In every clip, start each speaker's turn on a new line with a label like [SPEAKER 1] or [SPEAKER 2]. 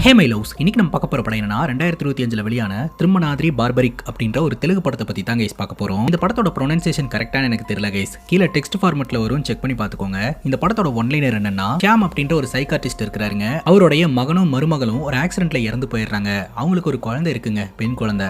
[SPEAKER 1] Hey my loves, இன்னைக்கு நம்ம பார்க்க போற படம் என்னன்னா 2025 வெளியான திருமணாதிரி பார்பரிக் அப்படின்ற ஒரு தெலுங்கு படத்தை பத்தி தான் கைஸ் பார்க்க போறோம். இந்த படத்தோட ப்ரொனன்சியேஷன் கரெக்டான எனக்கு தெரியல கைஸ், கீழே டெக்ஸ்ட் ஃபார்மட்ல வரும், செக் பண்ணி பாத்துக்கோங்க. இந்த படத்தோட ஒன்லைனர் என்னன்னா, ஷாம் அப்படின்ற ஒரு சைக்காட்ரிஸ்ட் இருக்கிறாருங்க. அவருடைய மகனும் மருமகளும் ஒரு ஆக்சிடென்ட்ல இறந்து போயிடுறாங்க. அவங்களுக்கு ஒரு குழந்தை இருக்குங்க, பெண் குழந்தை.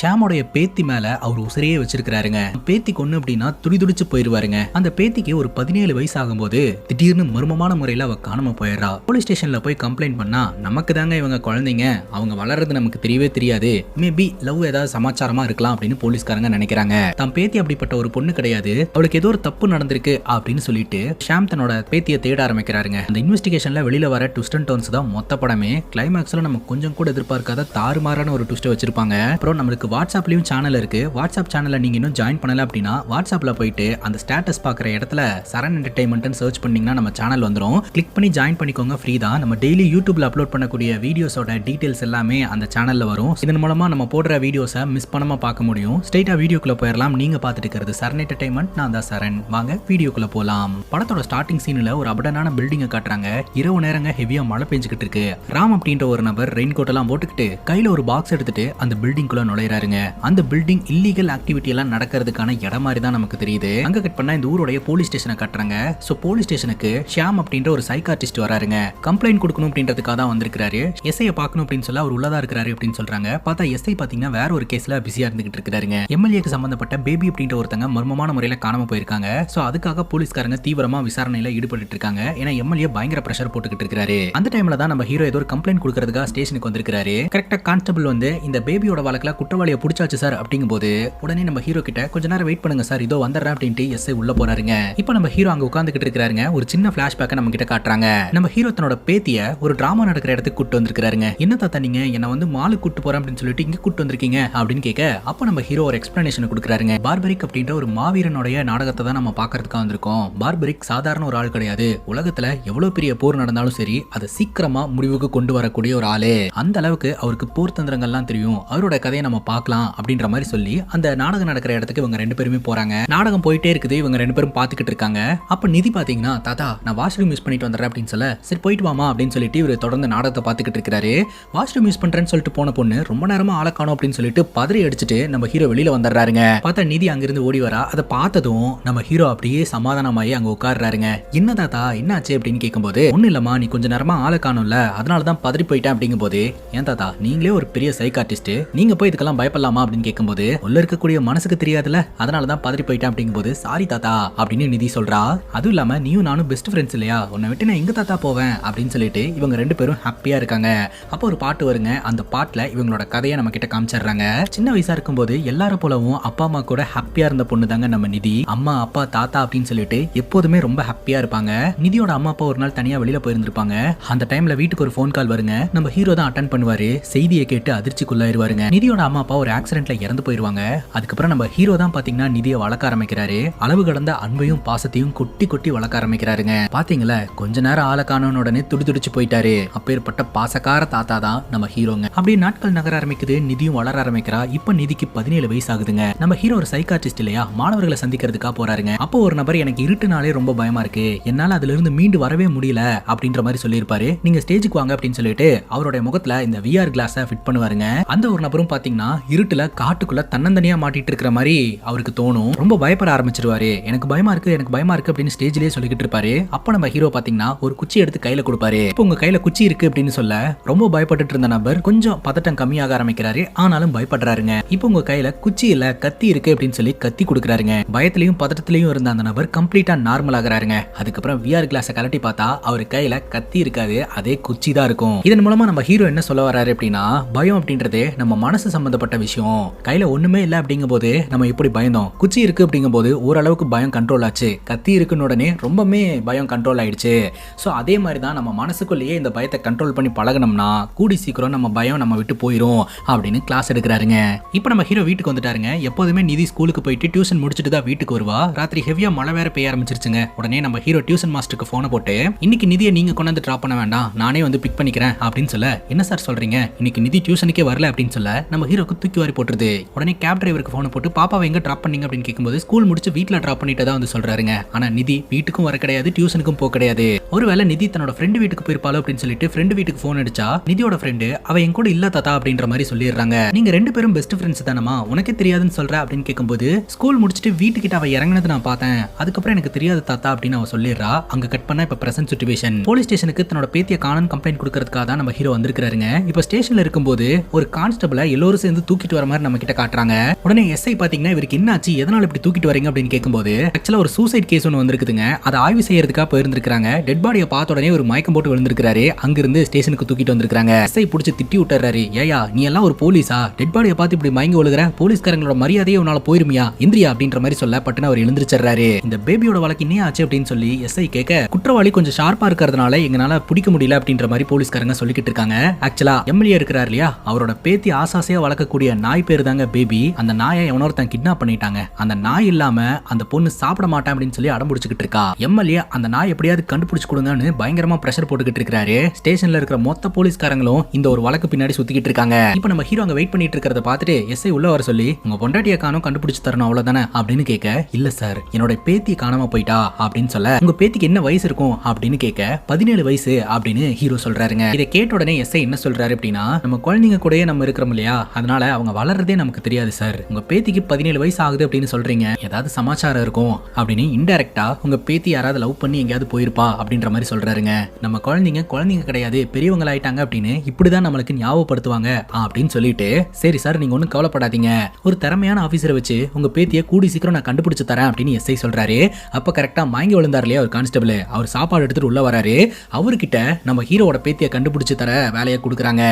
[SPEAKER 1] ஷாமோடைய பேத்தி மேல அவர் உசிரையே வச்சிருக்காருங்க. பேத்தி கொன்னு அப்படின்னா துடிதுடிச்சு போயிருவாருங்க. அந்த பேத்திக்கு ஒரு 17 வயசு ஆகும்போது திடீர்னு மர்மமான முறையில அவ காணாம போயிடுறா. போலீஸ் ஸ்டேஷன்ல போய் கம்ப்ளைண்ட் பண்ணா, நமக்கு தாங்க இவங்க குழந்தைங்க, அவங்க வளர்றது நமக்கு தெரியவே தெரியாது, மேபி லவ் ஏதாவது சமாச்சாரமா இருக்கலாம் அப்படின்னு போலீஸ்காரங்க நினைக்கிறாங்க. தான் பேத்தி அப்படிப்பட்ட ஒரு பொண்ணு கிடையாது, அவளுக்கு ஏதோ ஒரு தப்பு நடந்திருக்கு அப்படின்னு சொல்லிட்டு ஷாம் தன்னோட பேத்தியை தேட ஆரம்பிக்கிறாருங்க. அந்த இன்வெஸ்டிகேஷன்ல வெளியில வர ட்விஸ்ட் அண்ட் டர்ன்ஸ் தான் மொத்த படமே. கிளைமேக்ஸ்ல நம்ம கொஞ்சம் கூட எதிர்பார்க்காத தாறுமாறான ஒரு ட்விஸ்ட் வச்சிருப்பாங்க. அப்புறம் நம்மளுக்கு வாட்ஸ்அப்லயும் சேனல் இருக்கு. வாட்ஸ்அப் சேனல்ல நீங்க இன்னும் ஜாயின் பண்ணல அப்படின்னா வாட்ஸ்அப்ல போயிட்டு அந்த ஸ்டேட்டஸ் பாக்குற இடத்துல சரண் என்டர்டைன்மெண்ட் சர்ச் பண்ணீங்கன்னா நம்ம சேனல் வந்துடும். கிளிக் பண்ணி ஜாயின் பண்ணிக்கோங்க, ஃப்ரீ தான். நம்ம டெய்லி யூடியூப்ல அப்லோட் பண்ணக்கூடிய வீடியோஸோட டீடைல்ஸ் எல்லாமே அந்த சேனல்ல வரும். இதன் மூலமா நம்ம போடுற வீடியோஸை மிஸ் பண்ணாம பார்க்க முடியும். ஸ்ட்ரைட்டா வீடியோக்குள்ள போயிடலாம். நீங்க பார்த்துட்டு இருக்கிறது சரண் என்டர்டைன்மெண்ட், நான் தான் சரண். வாங்க வீடியோக்குள்ள போலாம். படத்தோட ஸ்டார்டிங் சீன்ல ஒரு அபடனான பில்டிங்கை காட்டுறாங்க. இரவு நேரங்க ஹெவியா மழை பெஞ்சுக்கிட்டு இருக்கு. ராம் அப்படின்ற ஒரு நபர் ரெயின் கோட் எல்லாம் போட்டுக்கிட்டு கையில ஒரு பாக்ஸ் எடுத்துட்டு அந்த பில்டிங் குள்ள நுழையறாருங்க. அந்த பில்டிங் இல்லீகல் ஆக்டிவிட்டி எல்லாம் நடக்கிறதுக்கான இடம் மாதிரி தான் நமக்கு தெரியுது. அங்க கட் பண்ணா இந்த ஊருடைய போலீஸ் ஸ்டேஷனை காட்டுறாங்க. சோ போலீஸ் ஸ்டேஷனுக்கு ஷாம் அப்படின்ற ஒரு சைக்காட்ரிஸ்ட் வராருங்க. கம்ப்ளைண்ட் கொடுக்கணும் அப்படின்றதுக்காக தான் வந்திருக்காரு. எஸ்ஐயை பார்க்கணும் அப்படின்னு சொல்ல அவர் உள்ளதா இருக்காரு அப்படின்னு சொல்றாங்க. பார்த்தா எஸ்ஐ பாத்தீங்கன்னா வேற ஒரு கேஸ்ல பிஸியா இருந்துகிட்டு இருக்காருங்க. எம்எல்ஏக்கு சம்பந்தப்பட்ட பேபி அப்படின்ற ஒருத்தங்க மர்மமான முறையில காணாம போயிருக்காங்க. சோ அதுக்காக போலீஸ்காரங்க தீவிரமா விசாரணையில ஈடுபட்டு இருக்காங்க. ஏன்னா எம்எல்ஏ பயங்கர பிரஷர் போட்டுக்கிட்டு இருக்காரு. அந்த டைம்ல தான் நம்ம ஹீரோ ஏதோ ஒரு கம்ப்ளைண்ட் கொடுக்கறதுக்காக ஸ்டேஷனுக்கு வந்திருக்காரு. கரெக்டா கான்ஸ்டபிள் வந்து இந்த பேபியோட வழக்குல குற்றவாளியை பிடிச்சாச்சு சார் அப்படிங்கும் போது உடனே நம்ம ஹீரோ கிட்ட கொஞ்ச நேரம் வெயிட் பண்ணுங்க சார், இதோ வந்துடுறேன் அப்படின்ட்டு எஸ்ஐ உள்ள போறாருங்க. இப்போ நம்ம ஹீரோ அங்க உட்கார்ந்துகிட்டு இருக்காருங்க. ஒரு சின்ன பிளாஷ்பேக்கை நம்ம கிட்ட காட்டுறாங்க. நம்ம ஹீரோ தன்னோட பேத்திய ஒரு டிராமா நடக்கிற இடத்துக்கு கூட்டு வந்திருக்காருங்க. என்ன தாத்தா நீங்க என்ன வந்து மாலுக்கு கூட்டு போறேன் அப்படின்னு சொல்லிட்டு இங்க கூட்டு வந்திருக்கீங்க அப்படின்னு கேட்க, அப்ப நம்ம ஹீரோ ஒரு எக்ஸ்பிளனேஷன் கொடுக்குறாருங்க. பார்பரிக் அப்படின்ற ஒரு மாவீரனுடைய நாடகத்தை தான் நம்ம பாக்குறதுக்காக வந்திருக்கோம். பார்பரிக் சாதாரண ஒரு ஆள் கிடையாது. உலகத்துல எவ்வளவு பெரிய போர் நடந்தாலும் சரி அதை சீக்கிரமா முடிவுக்கு கொண்டு வரக்கூடிய ஒரு ஆளு. அந்த அளவுக்கு அவருக்கு போர் தந்திரங்கள்லாம் தெரியும். அவரோட கதையை நம்ம பார்க்கலாம் அப்படின்ற மாதிரி சொல்லி அந்த நாடகம் நடக்கிற இடத்துக்கு இவங்க ரெண்டு பேருமே போறாங்க. நாடகம் போயிட்டே இருக்குது. இவங்க ரெண்டு பேரும் பாத்துக்கிட்டு இருக்காங்க. அப்ப நிதி பாத்தீங்கன்னா, தாத்தா நான் வாஷ்ரூம் யூஸ் பண்ணிட்டு வந்துடுறேன் அப்படின்னு சொல்ல, சரி போயிட்டு வாமா அப்படின்னு சொல்லிட்டு இவர் தொடர்ந்து நாடகத்தை பாத்துக்கிட்டு இருக்காரு. வாஷ்ரூம் யூஸ் பண்றேன்னு சொல்லிட்டு போன பொண்ணு ரொம்ப நேரமா ஆள காணோம் அப்படின்னு சொல்லிட்டு பதறி அடிச்சுட்டு நம்ம ஹீரோ வெளியில வந்துடுறாருங்க. பார்த்தா நிதி அங்கிருந்து ஓடி வரா. அதை பார்த்ததும் நம்ம ஹீரோ அப்படியே சமாதானமாயி அங்க உட்கார்றாருங்க. என்ன தாத்தா என்னாச்சு அப்படின்னு கேட்கும்போது, ஒண்ணு இல்லம்மா நீ கொஞ்ச நேரமா ஆள காணும்ல, அதனாலதான் பதறி போயிட்டேன் அப்படிங்கும் போது, ஏன் தாத்தா நீங்களே ஒரு பெரிய சைக்காட்டிஸ்ட், நீங்க போய் இதுக்கெல்லாம் பயப்படலாமா அப்படின்னு கேட்கும்போது, உள்ள இருக்கக்கூடிய மனசுக்கு தெரியாதுல, அதனாலதான் பதறி போயிட்டேன் அப்படிங்கும்போது, சாரி தாத்தா அப்படின்னு நிதி சொல்றா. அதுவும் இல்லாம நீயும் நானும் பெஸ்ட் ஃப்ரெண்ட்ஸ் இல்லையா, உன்னை விட்டு நான் எங்க தாத்தா போவேன் அப்படின்னு சொல்லிட்டு இவங்க ரெண்டு பேரும் ஹாப்பியா இருக்காங்க. அப்போ ஒரு பாட்டு வருங்க. அந்த பாட்டுல இவங்களோட கதையை நம்ம கிட்ட காமிச்சிடுறாங்க. சின்ன வயசா இருக்கும்போது எல்லாரும் போலவும் அப்பா அம்மா கூட ஹாப்பியா இருந்த பொண்ணு தாங்க நம்ம நிதி. அம்மா அப்பா தாத்தா அப்படின்னு சொல்லிட்டு எப்போதுமே ரொம்ப ஹாப்பியா இருப்பாங்க. நிதியோட அம்மா அப்பா ஒரு நாள் தனியா வெளியில போயிருந்திருப்பாங்க. அந்த டைம்ல வீட்டுக்கு ஒரு போன் கால் வருங்க. நம்ம ஹீரோ தான் அட்டென்ட் பண்ணுவாரு. செய்தியை கேட்டு அதிர்ச்சிக்குள்ளாயிருவாருங்க. நிதியோட அம்மா அப்பா ஒரு ஆக்சிடென்ட்ல இறந்து போயிருவாங்க. அதுக்கப்புறம் நம்ம ஹீரோ தான் பாத்தீங்கன்னா நிதியை வளர்க்க ஆரம்பிக்கிறாரு. அளவு கடந்த அன்பையும் பாசத்தையும் கொட்டி கொட்டி வளர்க்க ஆரம்பிக்கிறாருங்க. பாத்தீங்களா கொஞ்ச நேரம் ஆள காணோன்னு உடனே துடிச்சு போயிட்டாரு. அப்பேற்பட்ட பாசக்கார தாத்தா தான் நம்ம ஹீரோங்க. அப்படியே நாட்கள் நகர ஆரம்பிக்குது. நிதியும் வளர ஆரம்பிக்கிறா. இப்ப நிதிக்கு 17 வயசு ஆகுதுங்க. நம்ம ஹீரோ ஒரு சைக்காட்ரிஸ்ட் இல்லையா, மாணவர்களை சந்திக்கிறதுக்காக போறாருங்க. அப்போ ஒரு நபர் எனக்கு இருட்டுனாலே ரொம்ப பயமா இருக்கு, என்னால அதுல இருந்து மீண்டு வரவே முடியல அப்படின்ற மாதிரி சொல்லியிருப்பாரு. நீங்க ஸ்டேஜுக்கு வாங்க அப்படின்னு சொல்லிட்டு அவருடைய முகத்துல இந்த VR கிளாஸை ஃபிட் பண்ணுவாருங்க. அந்த ஒரு நபரும் பாத்தீங்கன்னா இருட்டுல காட்டுக்குள்ள தன்னந்தனியா மாட்டிட்டு இருக்கிற மாதிரி அவருக்கு தோணும். ரொம்ப பயப்பட ஆரம்பிச்சிருவாரு. எனக்கு பயமா இருக்கு அப்படின்னு ஸ்டேஜ்லயே சொல்லிக்கிட்டு இருப்பாரு. அப்ப நம்ம ஹீரோ பாத்தீங்கன்னா ஒரு குச்சி எடுத்து கையில கொடுப்பாரு. இப்போ உங்க கையில குச்சி இருக்கு அப்படின்னு சொல்ல ரொம்ப பயப்பட்டு இருந்த நபர் கொஞ்சம் பதட்டம் கம்மியாக ஆரம்பிக்கிறாரு. ஆனாலும் பயப்படுறாருங்க. இப்போ உங்க கையில குச்சி இல்ல கத்தி இருக்கு அப்படின்னு சொல்லி கத்தி கொடுக்குறாருங்க. பயத்திலையும் பதட்டத்திலையும் இருந்த அந்த நபர் கம்ப்ளீட்டா நார்மல் ஆகுறாருங்க. அதுக்கப்புறம் VR கிளாஸை கலட்டி பார்த்தா அவர் கையில கத்தி இருக்காது, அதே குச்சி தான் இருக்கும். இதன் மூலமா நம்ம ஹீரோ என்ன சொல்ல வர்றாரு அப்படின்னா, பயம் அப்படின்றது நம்ம மனசு சம்பந்தப்பட்ட விஷயம். கையில ஒண்ணுமே இல்ல அப்படிங்கும் போது நம்ம எப்படி பயந்தோம், குச்சி இருக்கு அப்படிங்கும் போது ஓரளவுக்கு பயம் கண்ட்ரோல் ஆச்சு, கத்தி இருக்குன்னு உடனே ரொம்பவே பயம் கண்ட்ரோல் ஆயிடுச்சு. சோ அதே மாதிரி தான் நம்ம மனசுக்குள்ளேயே இந்த பயத்தை கண்ட்ரோல் பண்ணி பழகணும்னா கூடி சீக்கிரம் நம்ம பயம் நம்ம விட்டு போயிரும் அப்படின்னு கிளாஸ் எடுக்கிறாருங்க. இப்போ நம்ம ஹீரோ வீட்டுக்கு வந்துட்டாருங்க. எப்போதுமே நிதி ஸ்கூலுக்கு போயிட்டு டியூஷன் முடிச்சுட்டு தான் வீட்டுக்கு வருவா. ராத்திரி ஹெவியா மழை வேற பெய்ய ஆரம்பிச்சிருச்சுங்க. உடனே நம்ம ஹீரோ டியூஷன் மாஸ்டருக்கு போனை போட்டு, இன்னைக்கு நிதியை நீங்க கொண்டு வந்து டிராப் பண்ண வேண்டாம், நானே வந்து பிக் பண்ணிக்கிறேன் அப்படின்னு சொல்ல, என்ன சார் சொல்றீங்க, இன்னைக்கு நிதி டியூஷனுக்கே வரல அப்படின்னு சொல்ல நம்ம ஹீரோக்கு தூக்கி வாரி போட்டுருது. உடனே கேப் டிரைவருக்கு போனை போட்டு பாப்பாவை எங்க டிராப் பண்ணீங்க அப்படின்னு கேட்கும்போது, ஸ்கூல் முடிச்சு வீட்டுல டிராப் பண்ணிட்டு தான் வந்து சொல்றாருங்க. ஆனா நிதி வீட்டுக்கும் வர கிடையாது, டியூஷனுக்கும் போக கிடையாது. ஒருவேளை நிதி தன்னோட ஃப்ரெண்டு வீட்டுக்கு போயிருப்பாளோ அப்படின்னு சொல்லிட்டு ஃப்ரெண்டு வீட்டுக்கு போன் அடிச்சா நிதியோட ஃப்ரெண்டு அவ என் கூட இல்ல தாத்தா அப்படின்ற மாதிரி சொல்லிடுறாங்க. நீங்க 2 பேரும் பெஸ்ட் ஃப்ரெண்ட்ஸ் தானமா, உனக்கே தெரியாதுன்னு சொல்ற அப்படின்னு கேட்கும்போது ஸ்கூல் முடிச்சுட்டு வீட்டுக்கிட்ட அவ இறங்கினது நான் பார்த்தேன், அதுக்கப்புறம் எனக்கு தெரியாது தாத்தா அப்படின்னு அவ சொல்லிடுறா. அங்க கட் பண்ணா இப்ப பிரசன்ட் சிச்சுவேஷன். போலீஸ் ஸ்டேஷனுக்கு தன்னோட பேத்திய காணன் கம்ப்ளைண்ட் கொடுக்கறதுக்காக தான் நம்ம ஹீரோ வந்திருக்காருங்க. இப்ப ஸ்டேஷன்ல இருக்கும்போது ஒரு கான்ஸ்டபிள எல்லாரும் சேர்ந்து தூக்கிட்டு வர மாதிரி நம்ம கிட்ட காட்டுறாங்க. உடனே எஸ்ஐ பாத்தீங்கன்னா இவருக்கு என்ன ஆச்சு, எதனால இப்படி தூக்கிட்டு வரீங்க அப்படின்னு கேட்கும்போது ஆக்சுவலா ஒரு சூசைட் கேஸ் ஒன்று வந்திருக்குதுங்க. அதை ஆய்வு செய்யறதுக்காக போயிருந்திருக்காங்க. டெட் பாடியை பார்த்த உடனே ஒரு மயக்கம் போட்டு விழுந்திருக்காரு. அங்கிருந்து ஸ்டேஷனுக்கு தூக்கிட்டு வந்திருக்காங்க. எஸ்ஐ பிடிச்சி திட்டி விட்டுறாரு. ஏயா நீ எல்லாம் ஒரு போலீஸா, டெட் பாடியை பார்த்து இப்படி மயங்கி விழுகிற, போலீஸ்காரங்களோட மரியாதையே உன்னால போயிருமியா, இந்திரியா அப்படின்ற மாதிரி சொல்ல பட்டுன்னு அவர் எழுந்திருச்சாரு. இந்த பேபியோட வழக்கு என்ன ஆச்சு அப்படின்னு சொல்லி எஸ்ஐ கேட்க, குற்றவாளி கொஞ்சம் ஷார்ப்பா இருக்கிறதுனால எங்களால பிடிக்க முடியல அப்படின்ற மாதிரி போலீஸ்காரங்க சொல்லிக்கிட்டு இருக்காங்க. ஆக்சுவலா எம்எல்ஏ இருக்கிறார் இல்லையா, அவரோட பேத்தி ஆசாசியா வளர்க்கக்கூடிய நாய் பேரு தாங்க பேபி. அந்த நாயை எவனொருத்தன் கிட்னாப் பண்ணிட்டாங்க. அந்த நாய் இல்லாம அந்த பொண்ணு சாப்பிட மாட்டேன் அப்படின்னு சொல்லி அடம்பிடிச்சுக்கிட்டு இருக்கா. எம்எல்ஏ அந்த நாய் எப்படியாவது கண்டுபிடிச்சு கொடுங்கன்னு பயங்கரமா பிரஷர் போட்டுக்கிட்டு இருக்காரு. ஸ்டேஷன்ல இருக்கிற மொத்த போலீஸ்காரங்களும் இந்த ஒரு வழக்கு பின்னாடி சுத்திக்கிட்டு இருக்காங்க. இப்போ நம்ம ஹீரோ அங்க வெயிட் பண்ணிட்டு இருக்கிறத பார்த்துட்டு எஸ்ஐ உள்ள வர சொல்லி, உங்க பொண்டாட்டியை காணோம் கண்டுபிடிச்சு தரணும் அவ்வளவுதானே அப்படின்னு கேட்க, இல்ல சார் என்னோட பேத்தி காணாம போயிட்டா அப்படின்னு சொல்ல, உங்க பேத்திக்கு என்ன வயசு இருக்கும் அப்படின்னு கேட்க, 17 வயசு அப்படின்னு ஹீரோ சொல்றாருங்க. இதை கேட்ட உடனே எஸ்ஐ என்ன சொல்றாரு அப்படின்னா, நம்ம குழந்தைங்க கூடயே நம்ம இருக்கிறோம் இல்லையா, அதனால அவங்க வளர்றதே நமக்கு தெரியாது சார். உங்க பேத்திக்கு 17 வயசு ஆகுது அப்படின்னு சொல்றீங்க, ஏதாவது சமாச்சாரம் இருக்கும் அப்படின்னு இன்டைரக்டா உங்க பேத்தி யாராவது லவ் பண்ணி எங்கேயாவது போயிருப்பா அப்படின்ற மாதிரி சொல்றாருங்க. நம்ம குழந்தைங்க கிடையாது பெரியவங்க ஆயிட்டாங்க அப்படின்னு இப்படிதான் நம்மளுக்கு ஞாபகப்படுத்துவாங்க அப்படின்னு சொல்லிட்டு, சரி சார் நீங்க ஒன்னும் கவலைப்படாதீங்க, ஒரு திறமையான ஆபீசரை வச்சு உங்க பேத்தியை கூடி சீக்கிரம் நான் கண்டுபிடிச்சு தரேன் அப்படின்னு எஸ்ஐ சொல்றாரு. அப்ப கரெக்டா மயங்கி விழுந்தார் இல்லையா ஒரு கான்ஸ்டபிள், அவர் சாப்பாடு எடுத்துட்டு உள்ள வராரு. அவர்கிட்ட நம்ம ஹீரோவோட பேத்தியை கண்டுபிடிச்சு தர வேலையை கொடுக்குறாங்க.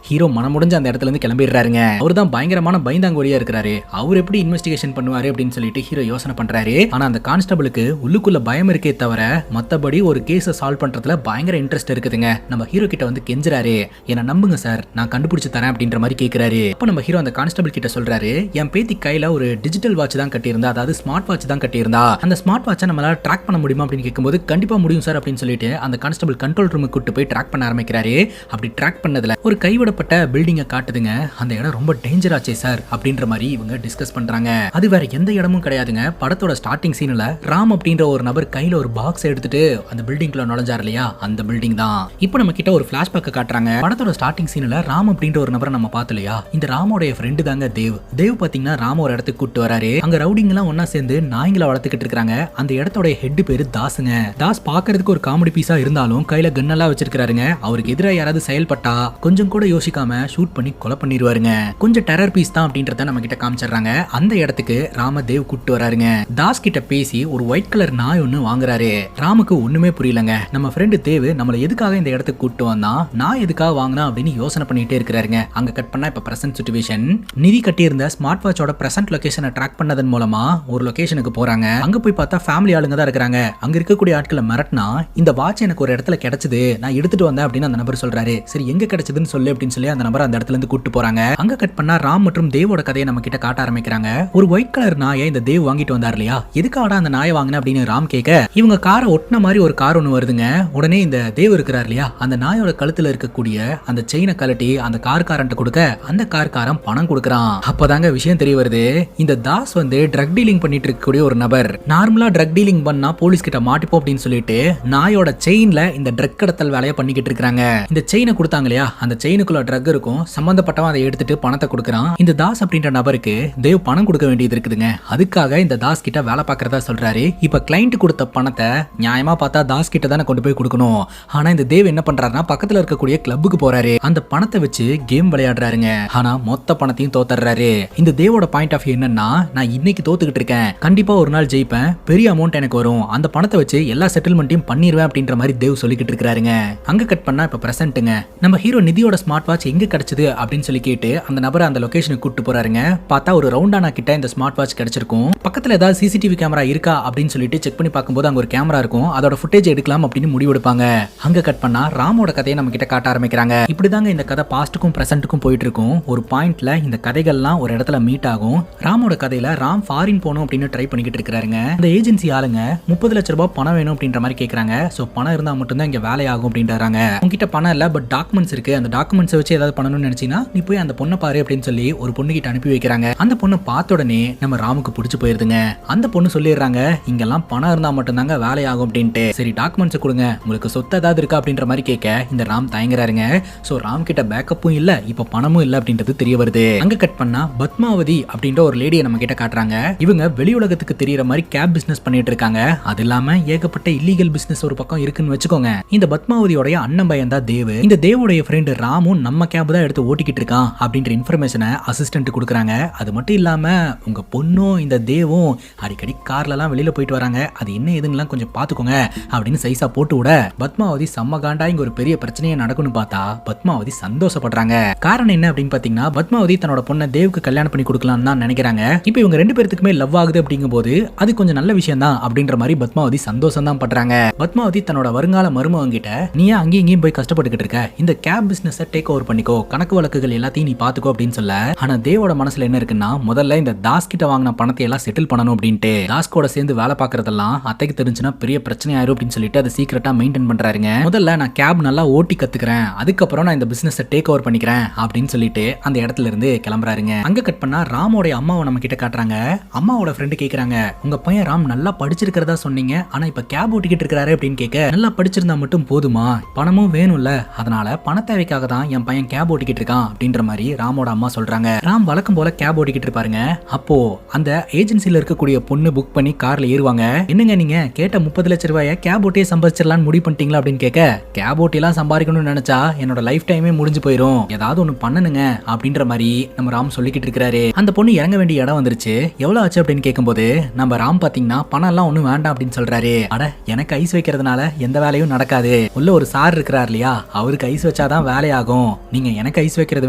[SPEAKER 1] ஹீரோ மனமுடிஞ்சு அந்த இடத்துல இருந்து கிளம்பிடுறாருங்க. அவர் தான் பயங்கரமான பயந்தாங்கோலியா இருக்கிறாரு. அவர் எப்படி இன்வெஸ்டிகேஷன் பண்ணுவாரு அப்படின்னு சொல்லிட்டு ஹீரோ யோசனை பண்றாரு. ஆனா அந்த கான்ஸ்டபிளுக்கு உள்ளுக்குள்ள பயம் இருக்கே தவிர மத்தபடி ஒரு கேஸை சால்வ் பண்றதுல பயங்கர இன்ட்ரெஸ்ட் இருக்குதுங்க. நம்ம ஹீரோ கிட்ட வந்து கெஞ்சுறாரு, என்ன நம்புங்க சார் நான் கண்டுபிடிச்சு தரேன் அப்படின்ற மாதிரி கேட்கிறாரு. அப்ப நம்ம ஹீரோ அந்த கான்ஸ்டபிள் கிட்ட சொல்றாரு, என் பேத்தி கையில ஒரு டிஜிட்டல் வாட்ச் தான் கட்டியிருந்தா, அதாவது ஸ்மார்ட் வாட்ச் தான் கட்டியிருந்தா, அந்த ஸ்மார்ட் வாட்சை நம்மளால ட்ராக் பண்ண முடியுமா அப்படின்னு கேட்கும்போது கண்டிப்பா முடியும் சார் அப்படின்னு சொல்லிட்டு அந்த கான்ஸ்டபிள் கண்ட்ரோல் ரூமுக்கு கூட்டு போய் ட்ராக் பண்ண ஆரம்பிக்கிறாரு. அப்படி ட்ராக் பண்ணதுல ஒரு கைவிடப்பட்ட பில்டிங்கை காட்டுதுங்க. அந்த இடம் ரொம்ப டேஞ்சர் ஆச்சே சார் அப்படின்ற மாதிரி இவங்க டிஸ்கஸ் பண்றாங்க. அது வேற எந்த இடமும் கிடையாதுங்க. படத்தோட ஸ்டார்டிங் சீன்ல ராம் அப்படின்ற ஒரு நபர் கையில ஒரு பாக்ஸ் எடுத்துட்டு அந்த பில்டிங்ல நுழைஞ்சார் இல்லையா, அந்த பில்டிங் தான். இப்போ நம்ம கிட்ட ஒரு பிளாஷ்பேக் காட்டுறாங்க. படத்தோட ஸ்டார்டிங் சீன்ல ராம் அப்படின்ற ஒரு நபரை நம்ம பார்த்தோம் இல்லையா, இந்த ராமோடைய ஃப்ரெண்டு தாங்க தேவ். தேவ் பாத்தீங்கன்னா ராம ஒரு இடத்துக்கு கூட்டு வராரு. அங்க ரவுடிங் எல்லாம் ஒன்னா சேர்ந்து நாய்களை வளர்த்துக்கிட்டு இருக்காங்க. அந்த இடத்தோட ஹெட் பேரு தாஸுங்க. தாஸ் பாக்குறதுக்கு ஒரு காமெடி பீஸா இருந்தாலும் கையில கன்னெல்லாம் வச்சிருக்காருங்க. அவருக்கு எதிராக யாராவது செயல்பட்டா கொஞ்சம் கூட யோசிக்காம ஷூட் பண்ணி கொலை பண்ணிடுவாருங்க. கொஞ்சம் டெரர் பீஸ் தான் அப்படின்றத நம்ம கிட்ட காமிச்சிடுறாங்க. அந்த இடத்துக்கு ராம தேவ் கூட்டு வராருங்க. தாஸ் கிட்ட பேசி ஒரு ஒயிட் கலர் நாய் ஒன்னு வாங்குறாரு. ராமுக்கு ஒண்ணுமே புரியலங்க. நம்ம ஃப்ரெண்டு தேவ் நம்மள எதுக்காக இந்த இடத்துக்கு கூட்டு வந்தா, நான் எதுக்காக வாங்கினா அப்படின்னு யோசனை பண்ணிட்டே இருக்கிறாருங்க. அங்க கட் பண்ணா இப்ப பிரசன்ட் சிச்சுவேஷன். நிதி கட்டியிருந்த ஸ்மார்ட் வாட்சோட பிரசன்ட் லொகேஷனை ட்ராக் பண்ணதன் மூலமா ஒரு லொகேஷனுக்கு போறாங்க. அங்க போய் பார்த்தா ஃபேமிலி ஆளுங்க தான் இருக்காங்க. அங்க இருக்கக்கூடிய ஆட்களை மிரட்டினா, இந்த வாட்ச் எனக்கு ஒரு இடத்துல கிடைச்சது, நான் எடுத்துட்டு வந்தேன் அப்படின்னு அந்த நபர் சொல்றாரு. சரி எங்க கிடைச்சதுன்னு சொல்லு அப்படின்னு சொல்லி அந்த நபர் அந்த இடத்துல இருந்து கூட்டு போறாங்க. அங்க கட் பண்ணா ராம் மற்றும் தேவோட கதையை நம்ம கிட்ட காட்ட ஆரம்பிக்கிறாங்க. ஒரு ஒயிட் கலர் நாயை இந்த தேவ் வாங்கிட்டு வந்தார் இல்லையா, எதுக்காக அந்த நாயை வாங்கின அப்படின்னு ராம் கேட்க, இவங்க காரை ஒட்டின மாதிரி ஒரு கார் ஒன்று வருதுங்க. உடனே இந்த தேவ் இருக்கிறார் இல்லையா, அந்த நாயோட கழுத்துல இருக்கக்கூடிய அந்த செயினை கழட்டி அந்த கார்காரன்ட்ட கொடுக்க அந்த கார்காரன் பணம் கொடுக்கறான். அப்பதாங்க விஷயம் தெரிய வருது, இந்த தாஸ் வந்து ட்ரக் டீலிங் பண்ணிட்டு இருக்கக்கூடிய ஒரு நபர். நார்மலா ட்ரக் டீலிங் பண்ணா போலீஸ் கிட்ட மாட்டிப்போம் அப்படின்னு சொல்லிட்டு நாயோட செயின்ல இந்த ட்ரக் கடத்தல் வேலையை பண்ணிக்கிட்டு இருக்காங்க. இந்த செயினை கொடுத்தாங்க இல்லையா, அந்த செயினுக்குள்ள ட்ரக் இருக்கும். சம்பந்தப்பட்டவன் அதை எடுத்துட்டு பணத்தை கொடுக்கறான். இந்த தாஸ் அப்படின்ற நபருக்கு தேவ் பணம் கொடுக்க வேண்டியது இருக்குதுங்க. அதுக்காக இந்த தாஸ் கிட்ட வேலை பார்க்கறதா சொல்றாரு. இப்ப கிளைண்ட் கொடுத்த பணத்தை நியாயமா பார்த்தா தாஸ் கிட்ட தானே கொண்டு போய் கொடுக்கணும். ஆனா இந்த தேவ் என்ன பண்றாருன்னா பக்கத்துல இருக்கக்கூடிய கிளப்புக்கு போறாரு. அந்த பணத்தை வச்சு கேம் விளையாடுறாருங்க. ஆனா மொத்த பணத்தையும் தோத்துறாரு. இந்த தேவோட பாயிண்ட் ஆஃப் வியூ என்னன்னா, நான் இன்னைக்கு தோத்துக்கிட்டு இருக்கேன், கண்டிப்பா ஒரு நாள் ஜெயிப்பேன், பெரிய அமௌண்ட் எனக்கு வரும், அந்த பணத்தை வச்சு எல்லா செட்டில்மெண்ட்டையும் பண்ணிடுவேன் அப்படின்ற மாதிரி தேவ் சொல்லிக்கிட்டு இருக்காருங்க. அங்க கட் பண்ணா இப்ப பிரசன்ட்டுங்க. நம்ம ஹீரோ நிதியோட ஸ்மார்ட் வாட்ச் எங்க கிடைச்சது அப்படின்னு சொல்லி கேட்டு அந்த நபரை அந்த லொகேஷனுக்கு கூட்டு போறாருங்க. பார்த்தா ஒரு ரவுண்டானா கிட்ட இந்த ஸ்மார்ட் வாட்ச் கிடைச்சிருக்கும். பக்கத்துல ஏதாவது சிசிடிவி கேமரா இருக்கா அப்படின்னு சொல்லிட்டு செக் பண்ணி பார்க்கும்போது அங்க ஒரு கேமரா இருக்கும். அதோட ஃபுட்டேஜ் எடுக்கலாம் அப்படின்னு முடிவெடுப்பாங்க. அங்க கட் பண்ணா ராமோட கதையை நம்ம கிட்ட காட்ட ஆரம்பிக்கிறாங்க. இப்படிதாங்க இந்த கதை பாஸ்ட்டுக்கும் பிரசன்ட்டுக்கும் போயிட்டு இருக்கும். ஒரு பாயிண்ட்ல இந்த கதைகள்லாம் ஒரு இடத்துல மீட் ஆகும். ராமோட கதையில ராம் ஃபாரின் போகணும் அப்படின்னு ட்ரை பண்ணிக்கிட்டு இருக்காருங்க. அந்த ஏஜென்சி ஆளுங்க 30 லட்சம் ரூபாய் பணம் வேணும் அப்படின்ற மாதிரி கேட்கறாங்க. சோ பணம் இருந்தா மட்டும்தான் இங்க வேலை ஆகும் அப்படின்றாங்க. உங்ககிட்ட பணம் இல்ல, பட் டாக்குமெண்ட்ஸ் இருக்கு, அந்த டாக்குமெண்ட்ஸ் வச்சு ஏதாவது பண்ணணும்னு நினைச்சீங்கன்னா நீ போய் அந்த பொண்ணை பாரு அப்படின்னு சொல்லி ஒரு பொண்ணு கிட்ட அனுப்பி வைக்கிறாங்க. அந்த பொண்ணு பார்த்த உடனே நம்ம ராமுக்கு பிடிச்சு போயிருக்கு. போயிருதுங்க. அந்த பொண்ணு சொல்லிடுறாங்க, இங்கெல்லாம் பணம் இருந்தா மட்டும்தாங்க வேலையாகும் அப்படின்ட்டு. சரி டாக்குமெண்ட்ஸ் கொடுங்க, உங்களுக்கு சொத்து ஏதாவது இருக்கா அப்படின்ற மாதிரி கேட்க இந்த ராம் தயங்குறாருங்க. சோ ராம் கிட்ட பேக்கப்பும் இல்ல, இப்ப பணமும் இல்ல அப்படின்றது தெரிய வருது. அங்க கட் பண்ணா பத்மாவதி அப்படின்ற ஒரு லேடியை நம்ம கிட்ட காட்டுறாங்க. இவங்க வெளி உலகத்துக்கு தெரியற மாதிரி கேப் பிசினஸ் பண்ணிட்டு இருக்காங்க. அது இல்லாம ஏகப்பட்ட இல்லீகல் பிசினஸ் ஒரு பக்கம் இருக்குன்னு வச்சுக்கோங்க. இந்த பத்மாவதியோட அண்ணன் பையன் தான் தேவ். இந்த தேவோடைய ஃப்ரெண்டு ராமும் நம்ம கேப் தான் எடுத்து ஓட்டிக்கிட்டு இருக்கான் அப்படின்ற இன்ஃபர்மேஷனை அசிஸ்டன்ட் கொடுக்குறாங்க. அது மட்டும் இல்லாம உங்க பொண்ணும் இந்த தேவும் அடிக்கடி கார்ல எல்லாம் வெளியில போயிட்டு வராங்க, அது என்ன ஏதுன்னு கொஞ்சம் பாத்துக்கோங்க அப்படின்னு சைஸா போட்டு விட பத்மாவதி செம்ம காண்டா இங்க ஒரு பெரிய பிரச்சனையை நடக்கும்னு பார்த்தா பத்மாவதி சந்தோஷப்படுறாங்க. காரணம் என்ன அப்படின்னு பாத்தீங்கன்னா, பத்மாவதி தன்னோட பொண்ணை தேவுக்கு கல்யாணம் பண்ணி கொடுக்கலாம்னு தான் நினைக்கிறாங்க. இப்போ இவங்க ரெண்டு பேருக்குமே லவ் ஆகுது அப்படிங்கும் போது அது கொஞ்சம் நல்ல விஷயம் தான் அப்படின்ற மாதிரி பத்மாவதி சந்தோஷம் தான் பண்றாங்க. பத்மாவதி தன்னோட வருங்கால மருமகன் கிட்ட, நீ அங்கேயும் இங்கேயும் போய் கஷ்டப்பட்டுக்கிட்டு இருக்க, இந்த கேப் பிசினஸ் டேக் ஓவர் பண்ணிக்கோ, கணக்கு வழக்குகள் எல்லாத்தையும் நீ பாத்துக்கோ அப்படின்னு சொல்ல. ஆனா தேவோட மனசுல என்ன இருக்குன்னா, முதல்ல இந்த தாஸ் கிட்ட வாங்கின பணத்தை எல்லாம் செட்டில் பண்ணணும் அப்படின்ட்டு. தாஸ் கூட சேர்ந்து வேலை பாக்குறதெல்லாம் அத்தைக்கு தெரிஞ்சுன்னா பெரிய பிரச்சனை ஆயிரும் அப்படின்னு சொல்லிட்டு அதை சீக்கிரட்டா மெயின்டைன் பண்றாருங்க. முதல்ல நான் கேப் நல்லா ஓட்டி கத்துக்கிறேன், அதுக்கப்புறம் நான் இந்த பிசினஸ் டேக் ஓவர் பண்ணிக்கிறேன் அப்படின்னு சொல்லிட்டு அந்த இடத்துல இருந்து கிளம்புறாருங்க. அங்க கட் பண்ணா ராமோட அம்மாவை நம்ம கிட்ட காட்டுறாங்க. அம்மாவோட ஃப்ரெண்டு கேக்குறாங்க, உங்க பையன் ராம் நல்லா படிச்சிருக்கிறதா சொன்னீங்க, ஆனா இப்ப கேப் ஓட்டிக்கிட்டு இருக்காரு அப்படின்னு கேட்க, நல்லா படிச்சிருந்தா மட்டும் போதுமா, பணமும் வேணும்ல, அதனால பண தேவைக்காக தான் என் பையன் கேப் ஓட்டிக்கிட்டு இருக்கான் அப்படின்ற மாதிரி ராமோட அம்மா சொல்றாங்க. ராம் வழக்கம் போல கேப் ஓட்டிக்கிட்டு இருப்பாருங்க. அப்போ அந்த ஏஜென்சில இருக்கக்கூடிய பொண்ணு புக் பண்ணி கார்ல ஏறுவாங்க. என்னங்க நீங்க கேட்ட 30 லட்சம் ரூபாயை கேப் ஓட்டியே சம்பாதிச்சிடலாம்னு முடிவு பண்ணிட்டீங்களா அப்படின்னு கேட்க, கேப் ஓட்டிலாம் சம்பாதிக்கணும்னு நினைச்சா என்னோட லைஃப் டைமே முடிஞ்சு போயிடும், ஏதாவது ஒண்ணு பண்ணணுங்க அப்படின்ற மாதிரி நம்ம ராம் சொல்லிக்கிட்டு இருக்காரு. அந்த பொண்ணு இறங்க வேண்டிய இடம் வந்துருச்சு, எவ்வளவு ஆச்சு அப்படின்னு கேட்கும்போது நம்ம ராம் பாத்தீங்கன்னா பணம் எல்லாம் ஒண்ணும் வேண்டாம் அப்படின்னு சொல்றாரு. அட எனக்கு ஐஸ் வைக்கிறதுனால எந்த வேலையும் நடக்காது, உள்ள ஒரு சார் இருக்கிறார் இல்லையா, அவருக்கு ஐஸ் வச்சாதான் வேலையாகும், நீங்க எனக்கு ஐஸ் வைக்கிறத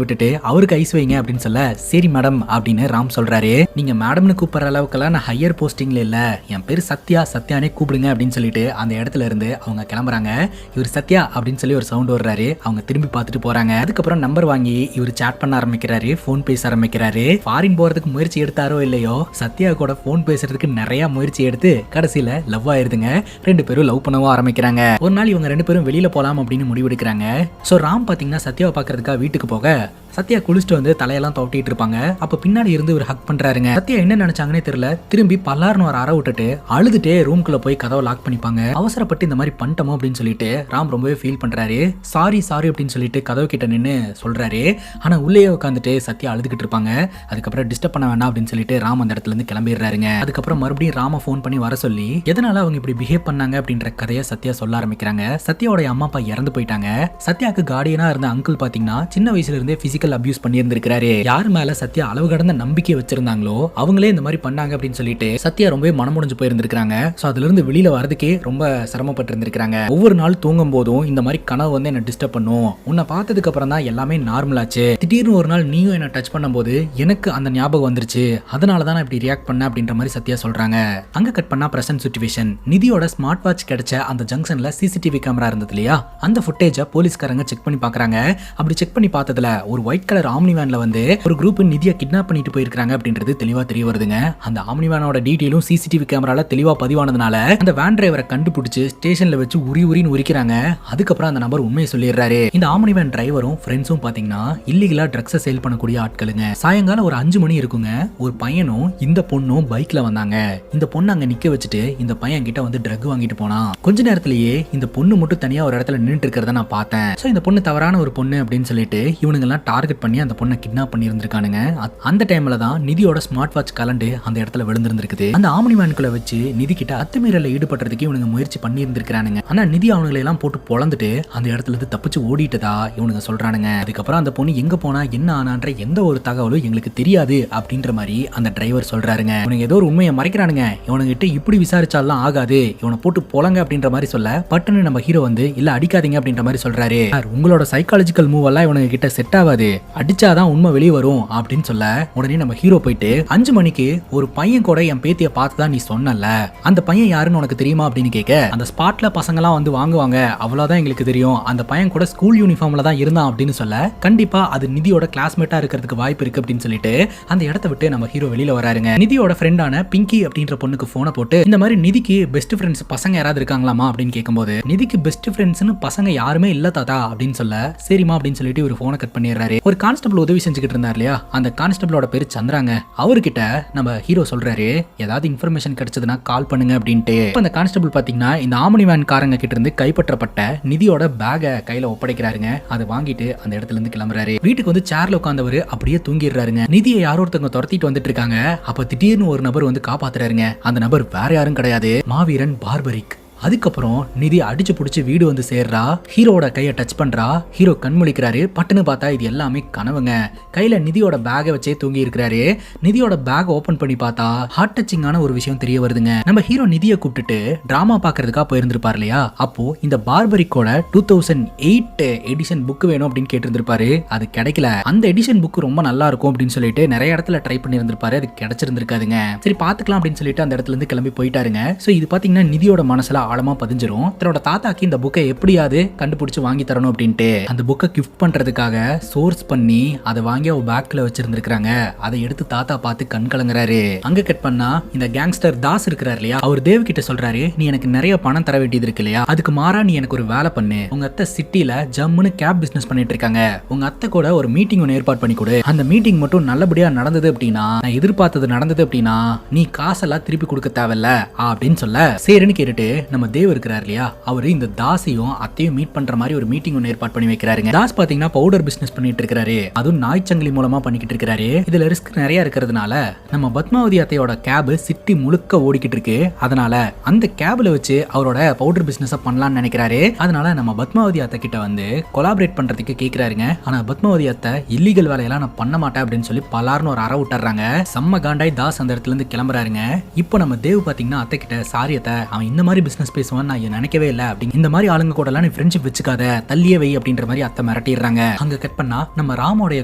[SPEAKER 1] விட்டுட்டு அவருக்கு ஐஸ் வைங்க அப்படின்னு சொல்ல, சரி மேடம் அப்படின்னு ராம் சொல்றாரு. நீங்க மேடம்னு கூப்பிடுற அளவுக்குலாம் நான் ஹையர் போஸ்டிங்ல இல்ல, என் பேர் சத்யா, சத்யானே கூப்பிடுங்க அப்படின்னு சொல்லிட்டு அந்த இடத்துல இருந்து அவங்க கிளம்புறாங்க. இவர் சத்யா அப்படின்னு சொல்லி ஒரு சவுண்ட் வர்றாரு. அவங்க திரும்பி பார்த்துட்டு போறாங்க. அதுக்கப்புறம் நம்பர் வாங்கி இவர் சாட் பண்ண ஆரம்பிக்கிறாரு, போன் பேச ஆரம்பிக்கிறாரு. ஃபாரின் போறதுக்கு முயற்சி எடுத்தாரோ இல்லையோ, சத்யா கூட போன் பேசுறதுக்கு நிறைய முயற்சி எடுத்து கடைசியில லவ் ஆயிருதுங்க. ரெண்டு பேரும் லவ் பண்ணவும் ஆரம்பிக்கிறாங்க. ஒரு நாள் இவங்க ரெண்டு பேரும் வெளியில போலாம் அப்படின்னு முடிவெடுக்கிறாங்க. சோ ராம் பாத்தீங்கன்னா சத்யாவை பாக்குறதுக்காக வீட்டுக்கு போக, சத்யா குளிச்சுட்டு வந்து தலையெல்லாம் தொட்டிட்டு இருப்பாங்க. அப்ப பின்னாடி இருந்து ஒரு ஹக் பண்றாருங்க. சத்யா என்ன நினைச்சாங்கன்னே தெரியல, திரும்பி பல்லார்னு ஒரு அறை விட்டுட்டு அழுதுட்டே ரூம்குள்ள போய் கதவை லாக் பண்ணிப்பாங்க. அவசரப்பட்டு இந்த மாதிரி பண்ணிட்டோமோ அப்படின்னு சொல்லிட்டு ராம் ரொம்பவே ஃபீல் பண்றாரு. சாரி சாரி அப்படின்னு சொல்லிட்டு கதவு கிட்ட நின்று சொல்றாரு. ஆனா உள்ளே உட்காந்துட்டு சத்யா அழுதுகிட்டு இருப்பாங்க. அதுக்கப்புறம் டிஸ்டர்ப் பண்ண வேண்டாம் அப்படின்னு சொல்லிட்டு ராம் அந்த இடத்துல இருந்து கிளம்பிடுறாருங்க. அதுக்கப்புறம் மறுபடியும் ராம போன் பண்ணி வர சொல்லி எதனால அவங்க இப்படி பிஹேவ் பண்ணாங்க அப்படின்ற கதையை சத்யா சொல்ல ஆரம்பிக்கிறாங்க. சத்யாவோட அம்மா அப்பா இறந்து போயிட்டாங்க. சத்யாக்கு கார்டியனா இருந்த அங்கிள் பாத்தீங்கன்னா சின்ன வயசுல இருந்தே பிசிக்கல் அபியூஸ் பண்ணி இருந்திருக்காரு. யார் மேல சத்யா அளவு கடந்த நம்பிக்கை வச்சிருந்தாங்களோ அவங்களே இந்த மாதிரி பண்ணாங்க அப்படின்னு சொல்லிட்டு சத்யா ரொம்பவே மனமுடைஞ்சு போயிருந்திருக்காங்க. சோ அதுல இருந்து வெளியில வரதுக்கே ரொம்ப சிரமப்பட்டு இருந்திருக்காங்க. ஒவ்வொரு நாள் தூங்கும் போதும் இந்த மாதிரி கனவு வந்து என்ன டிஸ்டர்ப் பண்ணும், உன்னை பார்த்ததுக்கு அப்புறம் தான் எல்லாமே நார்மல் ஆச்சு, திடீர்னு ஒரு நாள் நீயும் என்ன டச் பண்ணும்போது எனக்கு அந்த ஞாபகம் வந்துருச்சு, அதனாலதான் நான் இப்படி ரியாக்ட் பண்ண அப்படின்ற மாதிரி சத்யா சொல்றாங்க. அங்க கட் பண்ணா பிரசன்ட் சிச்சுவேஷன். நிதியோட ஸ்மார்ட் வாட்ச் கிடைச்ச அந்த ஜங்ஷன்ல சிசிடிவி கேமரா இருந்தது இல்லையா, அந்த ஃபுட்டேஜ போலீஸ்காரங்க செக் பண்ணி பாக்குறாங்க. அப்படி செக் பண்ணி பார்த்ததுல ஒரு ஒயிட் கலர் ஆம்னி வேன்ல வந்து ஒரு குரூப் நிதியை கிட்னாப் பண்ணிட்டு போயிருக்காங்க அப்படின்றது தெளிவா தெரிய வருதுங்க. அந்த ஆம்னி வேனோட டீடைலும் சிசிடிவி கேமரால தெளிவா பதிவானதுனால அந்த வேன் டிரைவரை கண்டுபிடிச்சு ஸ்டேஷன்ல வச்சு உரின்னு உரிக்கிறாங்க. அதுக்கப்புறம் அந்த நபர் உண்மையை சொல்லிடுறாரு. இந்த ஆம்னி வேன் டிரைவரும் ஃப்ரெண்ட்ஸும் பாத்தீங்கன்னா இல்லீகலா ட்ரக்ஸை சேல் பண்ணக்கூடிய ஆட்களுங்க. சாயங்காலம் ஒரு 5 மணி இருக்குங்க. ஒரு பையனும் இந்த பொண்ணும் பைக்ல வந்தாங்க. இந்த பொண்ணு அங்க நிக்க வச்சுட்டு இந்த பையன் கிட்ட வந்து ட்ரக் வாங்கிட்டு போனா. கொஞ்ச நேரத்திலேயே இந்த பொண்ணு மட்டும் தனியா ஒரு இடத்துல நின்னுட்டு இருக்கிறத நான் பார்த்தேன். சோ இந்த பொண்ணு தவறான ஒரு பொண்ணு அப்படின்னு சொல்லிட்டு இவனுங்க எல்லாம் டார்கெட் பண்ணி அந்த பொண்ணை கிட்னாப் பண்ணி இருந்திருக்கானுங்க. அந்த டைம்ல தான் நிதியோட ஸ்மார்ட் வாட்ச் கலண்டு அந்த இடத்துல விழுந்திருந்திருக்குது. அந்த ஆம்னி வேனுக்குள்ள வச்சு நிதி கிட்ட அத்துமீறல ஈடுபடுறதுக்கு இவனுங்க முயற்சி பண்ணி இருந்திருக்கானுங்க. ஆனா நிதி அவனுங்களை எல்லாம் போட்டு பொளந்துட்டு அந்த இடத்துல இருந்து தப்பிச்சு ஓடிட்டதா இவனுங்க சொல்றானுங்க. அதுக்கப்புறம் அந்த பொண்ணு எங்க போனா என்ன ஆனான்ற எந்த ஒரு தகவலும் எங்களுக்கு தெரியாது அப்படின்ற மாதிரி அந்த டிரைவர் சொல்றாருங்க. இவனுங்க ஏதோ ஒரு உண்மையை மறைக்கிறானுங்க, இவனுங்கிட்ட இப்படி விசாரிச்சாலாம் ஆகாது, இவனை போட்டு பொலங்க அப்படின்ற மாதிரி சொல்ல பட்டுன்னு நம்ம ஹீரோ வந்து இல்ல அடிக்காதீங்க அப்படின்ற மாதிரி சொல்றாரு. உங்களோட சைக்காலஜிக்கல் மூவ் எல்லாம் இவனுங்க கிட்ட செட் ஆகாது, அடிச்சாதான் உண்மை வெளியே வரும் அப்படின்னு சொல்ல உடனே நம்ம ஹீரோ போயிட்டு 5 மணிக்கு ஒரு பையன் கூட என் பேத்திய பார்த்துதான் நீ சொன்னல, அந்த பையன் யாருன்னு உனக்கு தெரியுமா அப்படின்னு கேட்க, அந்த ஸ்பாட்ல பசங்க எல்லாம் வந்து வாங்குவாங்க, அவ்வளவுதான் எங்களுக்கு தெரியும், அந்த பையன் கூட ஸ்கூல் யூனிஃபார்ம்ல தான் இருந்தான் அப்படின்னு சொல்ல கண்டிப்பா அது நிதியோட கிளாஸ்மேட்டா இருக்கிறதுக்கு வாய்ப்பு இருக்கு அப்படின்னு சொல்லிட்டு அந்த இடத்த விட்டு நம்ம ஹீரோ வெளியில வராருங்க. நிதியோட ஃப்ரெண்டான பிங்கி அப்படின்ற பொண்ணுக்கு போனை போட்டு இந்த மாதிரி நிதிக்கு பெஸ்ட் ஃப்ரெண்ட்ஸ் பசங்க யாராவது இருக்காங்களாமா அப்படின்னு கேட்கும்போது நிதிக்கு பெஸ்ட் ஃப்ரெண்ட்ஸ்னு பசங்க யாருமே இல்ல தாத்தா அப்படின்னு சொல்ல சரிமா அப்படின்னு சொல்லிட்டு ஒரு போனை கட் பண்ணிடுறாரு. ஒரு கான்ஸ்டபிள் உதவி செஞ்சுக்கிட்டு இருந்தார் இல்லையா, அந்த கான்ஸ்டபிளோட பேரு சந்திராங்க. அவர்கிட்ட நம்ம ஹீரோ சொல்றாரு, ஏதாவது இன்ஃபர்மேஷன் கிடைச்சதுன்னா கால் பண்ணுங்க அப்படின்ட்டு. அந்த கான்ஸ்டபிள் பாத்தீங்கன்னா இந்த ஆம்னி வேன் காரங்க கிட்ட இருந்து கைப்பற்றப்பட்ட நிதியோட பேக கையில ஒப்படைக்கிறாருங்க. அதை வாங்கிட்டு அந்த இடத்துல இருந்து கிளம்புறாரு. வீட்டுக்கு வந்து சேர்ல உட்கார்ந்தவர் அப்படியே தூங்கிடுறாருங்க. நிதியை யாரோ ஒருத்தவங்க துரத்திட்டு வந்துட்டு இருக்காங்க. அப்ப திடீர்னு ஒரு நபர் வந்து காப்பாத்துறாருங்க. அந்த நபர் வேற யாரும் கிடையாது, மாவீரன் பார்பரிக். அதுக்கப்புறம் நிதி அடிச்சு புடிச்சு வீடு வந்து சேர்றா. ஹீரோட கையை டச் பண்றா. ஹீரோ கண்முழிக்கிறாரு. பட்டுன்னு பார்த்தா இது எல்லாமே கனவுங்க. கையில நிதியோட பேகை வச்சே தூங்கி இருக்கிறாரு. நிதியோட பேக் ஓபன் பண்ணி பார்த்தா ஹார்ட் டச்சிங்கான ஒரு விஷயம் தெரிய வருதுங்க. நம்ம ஹீரோ நிதியை கூப்பிட்டுட்டு டிராமா பாக்குறதுக்காக போயிருந்திருப்பாரு இல்லையா, அப்போ இந்த பார்பரிக்கோட 2008 எடிஷன் புக் வேணும் அப்படின்னு கேட்டிருந்திருப்பாரு. அது கிடைக்கல. அந்த எடிஷன் புக் ரொம்ப நல்லா இருக்கும் அப்படின்னு சொல்லிட்டு நிறைய இடத்துல ட்ரை பண்ணி இருந்திருப்பாரு. அது கிடைச்சிருந்திருக்காதுங்க. சரி பாத்துக்கலாம் அப்படின்னு சொல்லிட்டு அந்த இடத்துல இருந்து கிளம்பி போயிட்டாருங்க. சோ இது பாத்தீங்கன்னா நிதியோட மனசுல ஆழமா பதிஞ்சிரும். தன்னோட தாத்தாக்கு இந்த புக்கை எப்படியாவது கண்டுபிடிச்சு வாங்கி தரணும் அப்படின்ட்டு அந்த புக்கை கிஃப்ட் பண்றதுக்காக சோர்ஸ் பண்ணி அதை வாங்கி அவ பேக்ல வச்சிருந்திருக்காங்க. அதை எடுத்து தாத்தா பார்த்து கண் கலங்குறாரு. அங்க கட் பண்ணா இந்த கேங்ஸ்டர் தாஸ் இருக்கிறார் இல்லையா, அவர் தேவ் கிட்ட சொல்றாரு, நீ எனக்கு நிறைய பணம் தர வேண்டியது இருக்கு இல்லையா, அதுக்கு மாறா நீ எனக்கு ஒரு வேலை பண்ணு. உங்க அத்தை சிட்டில ஜம்முன்னு கேப் பிசினஸ் பண்ணிட்டு இருக்காங்க. உங்க அத்தை கூட ஒரு மீட்டிங் ஒன்று ஏற்பாடு பண்ணி கொடு. அந்த மீட்டிங் மட்டும் நல்லபடியா நடந்தது அப்படின்னா, நான் எதிர்பார்த்தது நடந்தது அப்படின்னா, நீ காசெல்லாம் திருப்பி கொடுக்க தேவையில்ல அப்படின்னு சொல்ல, சரின்னு கேட்டுட்டு நம்ம தேவ் இருக்கிறார் இல்லையா, அவரு இந்த தாசையும் அத்தையும் மீட் பண்ற மாதிரி ஒரு மீட்டிங் ஒன்று ஏற்பாடு பண்ணி வைக்கிறாருங்க. தாஸ் பாத்தீங்கன்னா பவுடர் பிசினஸ் பண்ணிட்டு இருக்காரு. அதுவும் நாய்ச்சங்கிலி மூலமா பண்ணிக்கிட்டு இருக்காரு. இதுல ரிஸ்க் நிறைய இருக்கிறதுனால நம்ம பத்மாவதி அத்தையோட கேப் சிட்டி முழுக்க ஓடிக்கிட்டு இருக்கு. அதனால அந்த கேப்ல வச்சு அவரோட பவுடர் பிசினஸ் பண்ணலாம்னு நினைக்கிறாரு. அதனால நம்ம பத்மாவதி அத்தை கிட்ட வந்து கொலாபரேட் பண்றதுக்கு கேக்குறாருங்க. ஆனா பத்மாவதி அத்தை இல்லீகல் வேலையெல்லாம் நான் பண்ண மாட்டேன் அப்படின்னு சொல்லி பலார்னு ஒரு அற விட்டுறாங்க. செம்ம காண்டாய் தாஸ் அந்த இடத்துல இருந்து கிளம்புறாருங்க. இப்போ நம்ம தேவ் பாத்தீங்கன்னா அத்தை கிட்ட, சாரி அத்தை, அவன் இந்த மாதிரி பிசினஸ் பேசுவான் நான் நினைக்கவே இல்லை அப்படின்னு, இந்த மாதிரி ஆளுங்க கூட எல்லாம் நீ ஃப்ரெண்ட்ஷிப் வச்சுக்காத, தள்ளியே வை அப்படின்ற மாதிரி அத்தை மிரட்டிடுறாங்க. அங்க கட் பண்ணா நம்ம ராமோடைய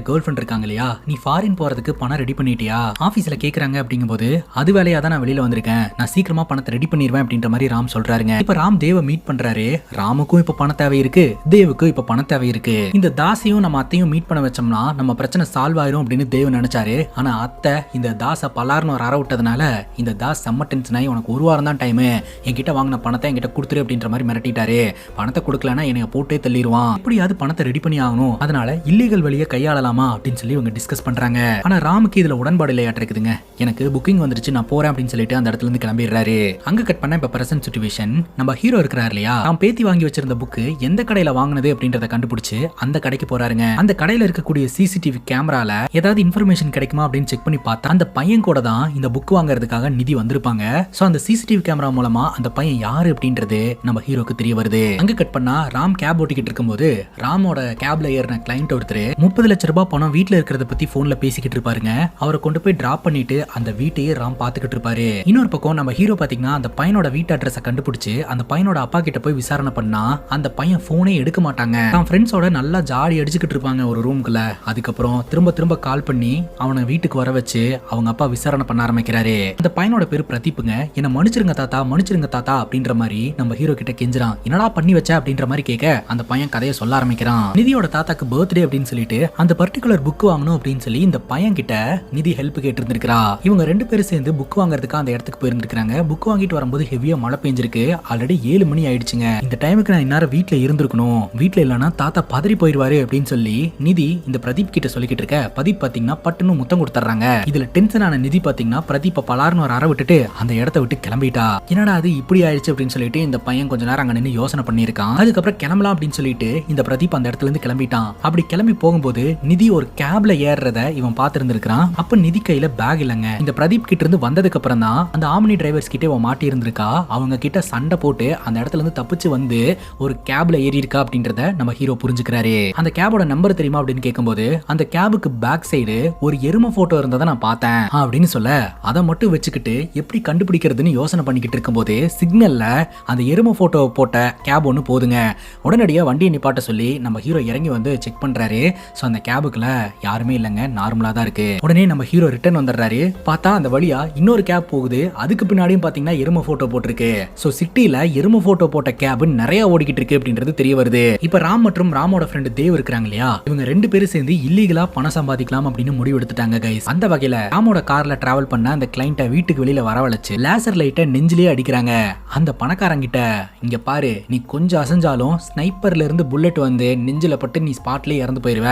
[SPEAKER 1] கேர்ள் ஃப்ரெண்ட் இருக்காங்க இல்லையா, நீ ஃபாரின் போறதுக்கு பணம் ரெடி பண்ணிட்டியா ஆபீஸ்ல கேக்குறாங்க. அப்படிங்கும்போது அது வேலையா தான் நான் வெளியில வந்திருக்கேன், நான் சீக்கிரமா பணத்தை ரெடி பண்ணிடுவேன் அப்படின்ற மாதிரி ராம் சொல்றாருங்க. இப்ப ராம் தேவ மீட் பண்றாரு. ராமுக்கும் இப்ப பண தேவை இருக்கு, தேவுக்கும் இப்ப பண தேவை இருக்கு. இந்த தாசையும் நம்ம அத்தையும் மீட் பண்ண வச்சோம்னா நம்ம பிரச்சனை சால்வ் ஆயிரும் அப்படின்னு தேவ் நினைச்சாரு. ஆனா அத்தை இந்த தாசை பலார்னு ஒரு அற விட்டதுனால இந்த தாஸ் செம்ம டென்ஷன் ஆகி, உனக்கு ஒரு வாரம் தான் டைம், என்கிட்ட வாங்கின பணத்தை என்கிட்ட கொடுத்துரு அப்படின்ற மாதிரி மிரட்டிட்டாரு. பணத்தை கொடுக்கலன்னா என்னைய போட்டே தள்ளிடுவான், எப்படியாவது பணத்தை ரெடி பண்ணி ஆகணும், அதனால இல்லீகல் வழியை கையாளலாமா அப்படின்னு சொல்லி இவங்க டிஸ்கஸ் பண்றாங்க. ஆனா ராமுக்கு இதுல உடன்பாடு இல்லையாட்டு இருக்குதுங்க. எனக்கு புக்கிங் வந்துருச்சு, நான் போறேன் அப்படின்னு சொல்லிட்டு அந்த இடத்துல இருந்து கிளம்பிடுறாரு. அங்க கட் பண்ண இப்ப பிரசன்ட் சிச்சுவேஷன், நம்ம ஹீரோ இருக்கிறார் இல்லையா, அவன் பேத்தி வாங்கி வச்சிருந்த புக்கு எந்த கடையில வாங்கினது அப்படின்றத கண்டுபிடிச்சு அந்த கடைக்கு போறாருங்க. அந்த கடையில இருக்கக்கூடிய சிசிடிவி கேமரால ஏதாவது இன்ஃபர்மேஷன் கிடைக்குமா அப்படின்னு செக் பண்ணி பார்த்தா அந்த பையன் கூட தான் இந்த புக் வாங்குறதுக்காக நிதி வந்திருப்பாங்க. சோ அந்த சிசிடிவி கேமரா மூலமா அந்த பையன் யாரு அப்படின்றது நம்ம ஹீரோக்கு தெரிய வருது. அங்க கட் பண்ணா ராம் கேப் ஓட்டிக்கிட்டு இருக்கும்போது ராமோட கேப்ல ஏறின கிளைண்ட் ஒருத்தர் 30 லட்சம் ரூபாய் பணம் வீட்டுல இருக்கிறத பத்தி போன்ல பேசிக்கிட்டு இருப்பாருங்க. அவரை கொண்டு போய் டிராப் பண்ணிட்டு அந்த வீட்டையே ராம் பாத்துக்கிட்டு இருப்பாரு. இன்னொரு பக்கம் நம்ம ஹீரோ பாத்தீங்கன்னா அந்த பையனோட வீட்டு அட்ரஸை கண்டுபிடிச்சு அந்த பையனோட அப்பா கிட்ட போய் விசாரணை பண்ணா அந்த பையன் போனே எடுக்க மாட்டாங்க. அவன் ஃப்ரெண்ட்ஸோட நல்லா ஜாலி அடிச்சுக்கிட்டு இருப்பாங்க ஒரு ரூம்குள்ள. அதுக்கப்புறம் திரும்ப திரும்ப கால் பண்ணி அவனை வீட்டுக்கு வர வச்சு அவங்க அப்பா விசாரணை பண்ண ஆரம்பிக்கிறாரு. அந்த பையனோட பேரு பிரதீப்புங்க. என்ன மன்னிச்சிருங்க தாத்தா, மன்னிச்சிருங்க தாத்தா அப்படின்ற மாதிரி நம்ம ஹீரோ கிட்ட கெஞ்சுறான். என்னடா பண்ணி வச்ச அப்படின்ற மாதிரி கேட்க அந்த பையன் கதையை சொல்ல ஆரம்பிக்கிறான். நிதியோட தாத்தாக்கு பர்த்டே அப்படின்னு சொல்லிட்டு அந்த பர்டிகுலர் புக் வாங்கணும் அப்படின்னு சொல்லி இந்த பையன் கிட்ட நிதி ஹெல்ப் கேட்டு இருந்திருக்கா. இவங்க 2 பேரும் சேர்ந்து புக் வாங்குறதுக்கு அந்த இடத்துக்கு போயிருந்திருக்காங்க. புக் வாங்கிட்டு வரும்போது ஹெவியா மழை பெஞ்சிருக்கு. ஆல்ரெடி 7 மணி ஆயிடுச்சுங்க. இந்த டைமுக்கு நான் இந்நேரம் வீட்டுல இருந்திருக்கணும், வீட்டுல இல்லைன்னா தாத்தா பதறி போயிருவாரு அப்படின்னு சொல்லி நிதி இந்த பிரதீப் கிட்ட சொல்லிக்கிட்டு இருக்க. பிரதீப் பாத்தீங்கன்னா பட்டுன்னு முத்தம் கொடுத்துறாங்க. இதுல டென்ஷன் ஆன நிதி பாத்தீங்கன்னா பிரதீப்ப பலார்னு ஒரு அற விட்டுட்டு அந்த இடத்த விட்டு கிளம்பிட்டா. என்னடா அது இப்படி ஆயிடுச்சு அப்படின்னு சொல்லிட்டு இந்த பையன் கொஞ்ச நேரம் அங்க நின்று யோசனை பண்ணிருக்கான். அதுக்கப்புறம் கிளம்பலாம் அப்படின்னு சொல்லிட்டு இந்த பிரதீப் அந்த இடத்துல இருந்து கிளம்பிட்டான். அப்படி கிளம்பி போகும்போது நிதி ஒரு கேப்ல ஏறத இவன் பார்த்திருந்திருக்கான். அப்ப நிதி கையில பேக் இல்லங்க. இந்த பிரதீப் கிட்ட இருந்து வந்ததுக்கு அப்புறம் தான் அந்த ஆம்னி டிரைவர்ஸ் கிட்ட இவன் மாட்டி இருந்திருக்கா. அவங்க கிட்ட சண்டை போட்டு அந்த இடத்துல இருந்து தப்பிச்சு வந்து ஒரு கேப்ல ஏறி இருக்கா அப்படின்றத நம்ம ஹீரோ புரிஞ்சுக்கிறாரு. அந்த கேபோட நம்பர் தெரியுமா அப்படின்னு கேட்கும்போது அந்த கேபுக்கு பேக் சைடு ஒரு எருமை போட்டோ இருந்ததை நான் பார்த்தேன் அப்படின்னு சொல்ல, அதை மட்டும் வச்சுக்கிட்டு எப்படி கண்டுபிடிக்கிறதுன்னு யோசனை பண்ணிக்கிட்டு இருக்கும்போது சிக்னல்ல அந்த எருமை போட்டோ போட்ட கேப் ஒன்று போதுங்க. உடனடியாக வண்டியை நிப்பாட்ட சொல்லி நம்ம ஹீரோ இறங்கி வந்து செக் பண்றாரு. ஸோ அந்த கேபுக்குள்ள யாருமே இல்லைங்க, நார்மலா தான் இருக்கு. உடனே நம்ம ஹீரோ ரிட்டர்ன் வந்துடுறாரு. பார்த்தா அந்த வழியா இன்னொரு கேப் போகுது. அதுக்கு பின்னாடியும் பாத்தீங்கன்னா எருமை போட்டோ போட்டிருக்கு. ஸோ சிட்டில எருமை போட்டோ போட்ட கேப் நிறைய ஓடிக்கிட்டு இருக்கு அப்படின்றது தெரிய வருது. இப்ப ராம் மற்றும் ராமோட ஃப்ரெண்ட் தேவ் இருக்காங்க இல்லையா, இவங்க 2 பேரும் சேர்ந்து இல்லீகலா பணம் சம்பாதிக்கலாம் அப்படின்னு முடிவு எடுத்துட்டாங்க கைஸ். அந்த வகையில ராமோட கார்ல டிராவல் பண்ண அந்த கிளைண்ட்டை வீட்டுக்கு வெளியில வரவழைச்சு லேசர் லைட்டை நெஞ்சிலேயே அடிக்கிறாங்க. அந்த பணக்காரங்கிட்ட, இங்க பாரு, நீ கொஞ்சம் அசைஞ்சாலும் ஸ்னைப்பர்ல இருந்து புல்லட் வந்து நெஞ்சில பட்டு நீ ஸ்பாட்லயே இறந்து போயிருவ,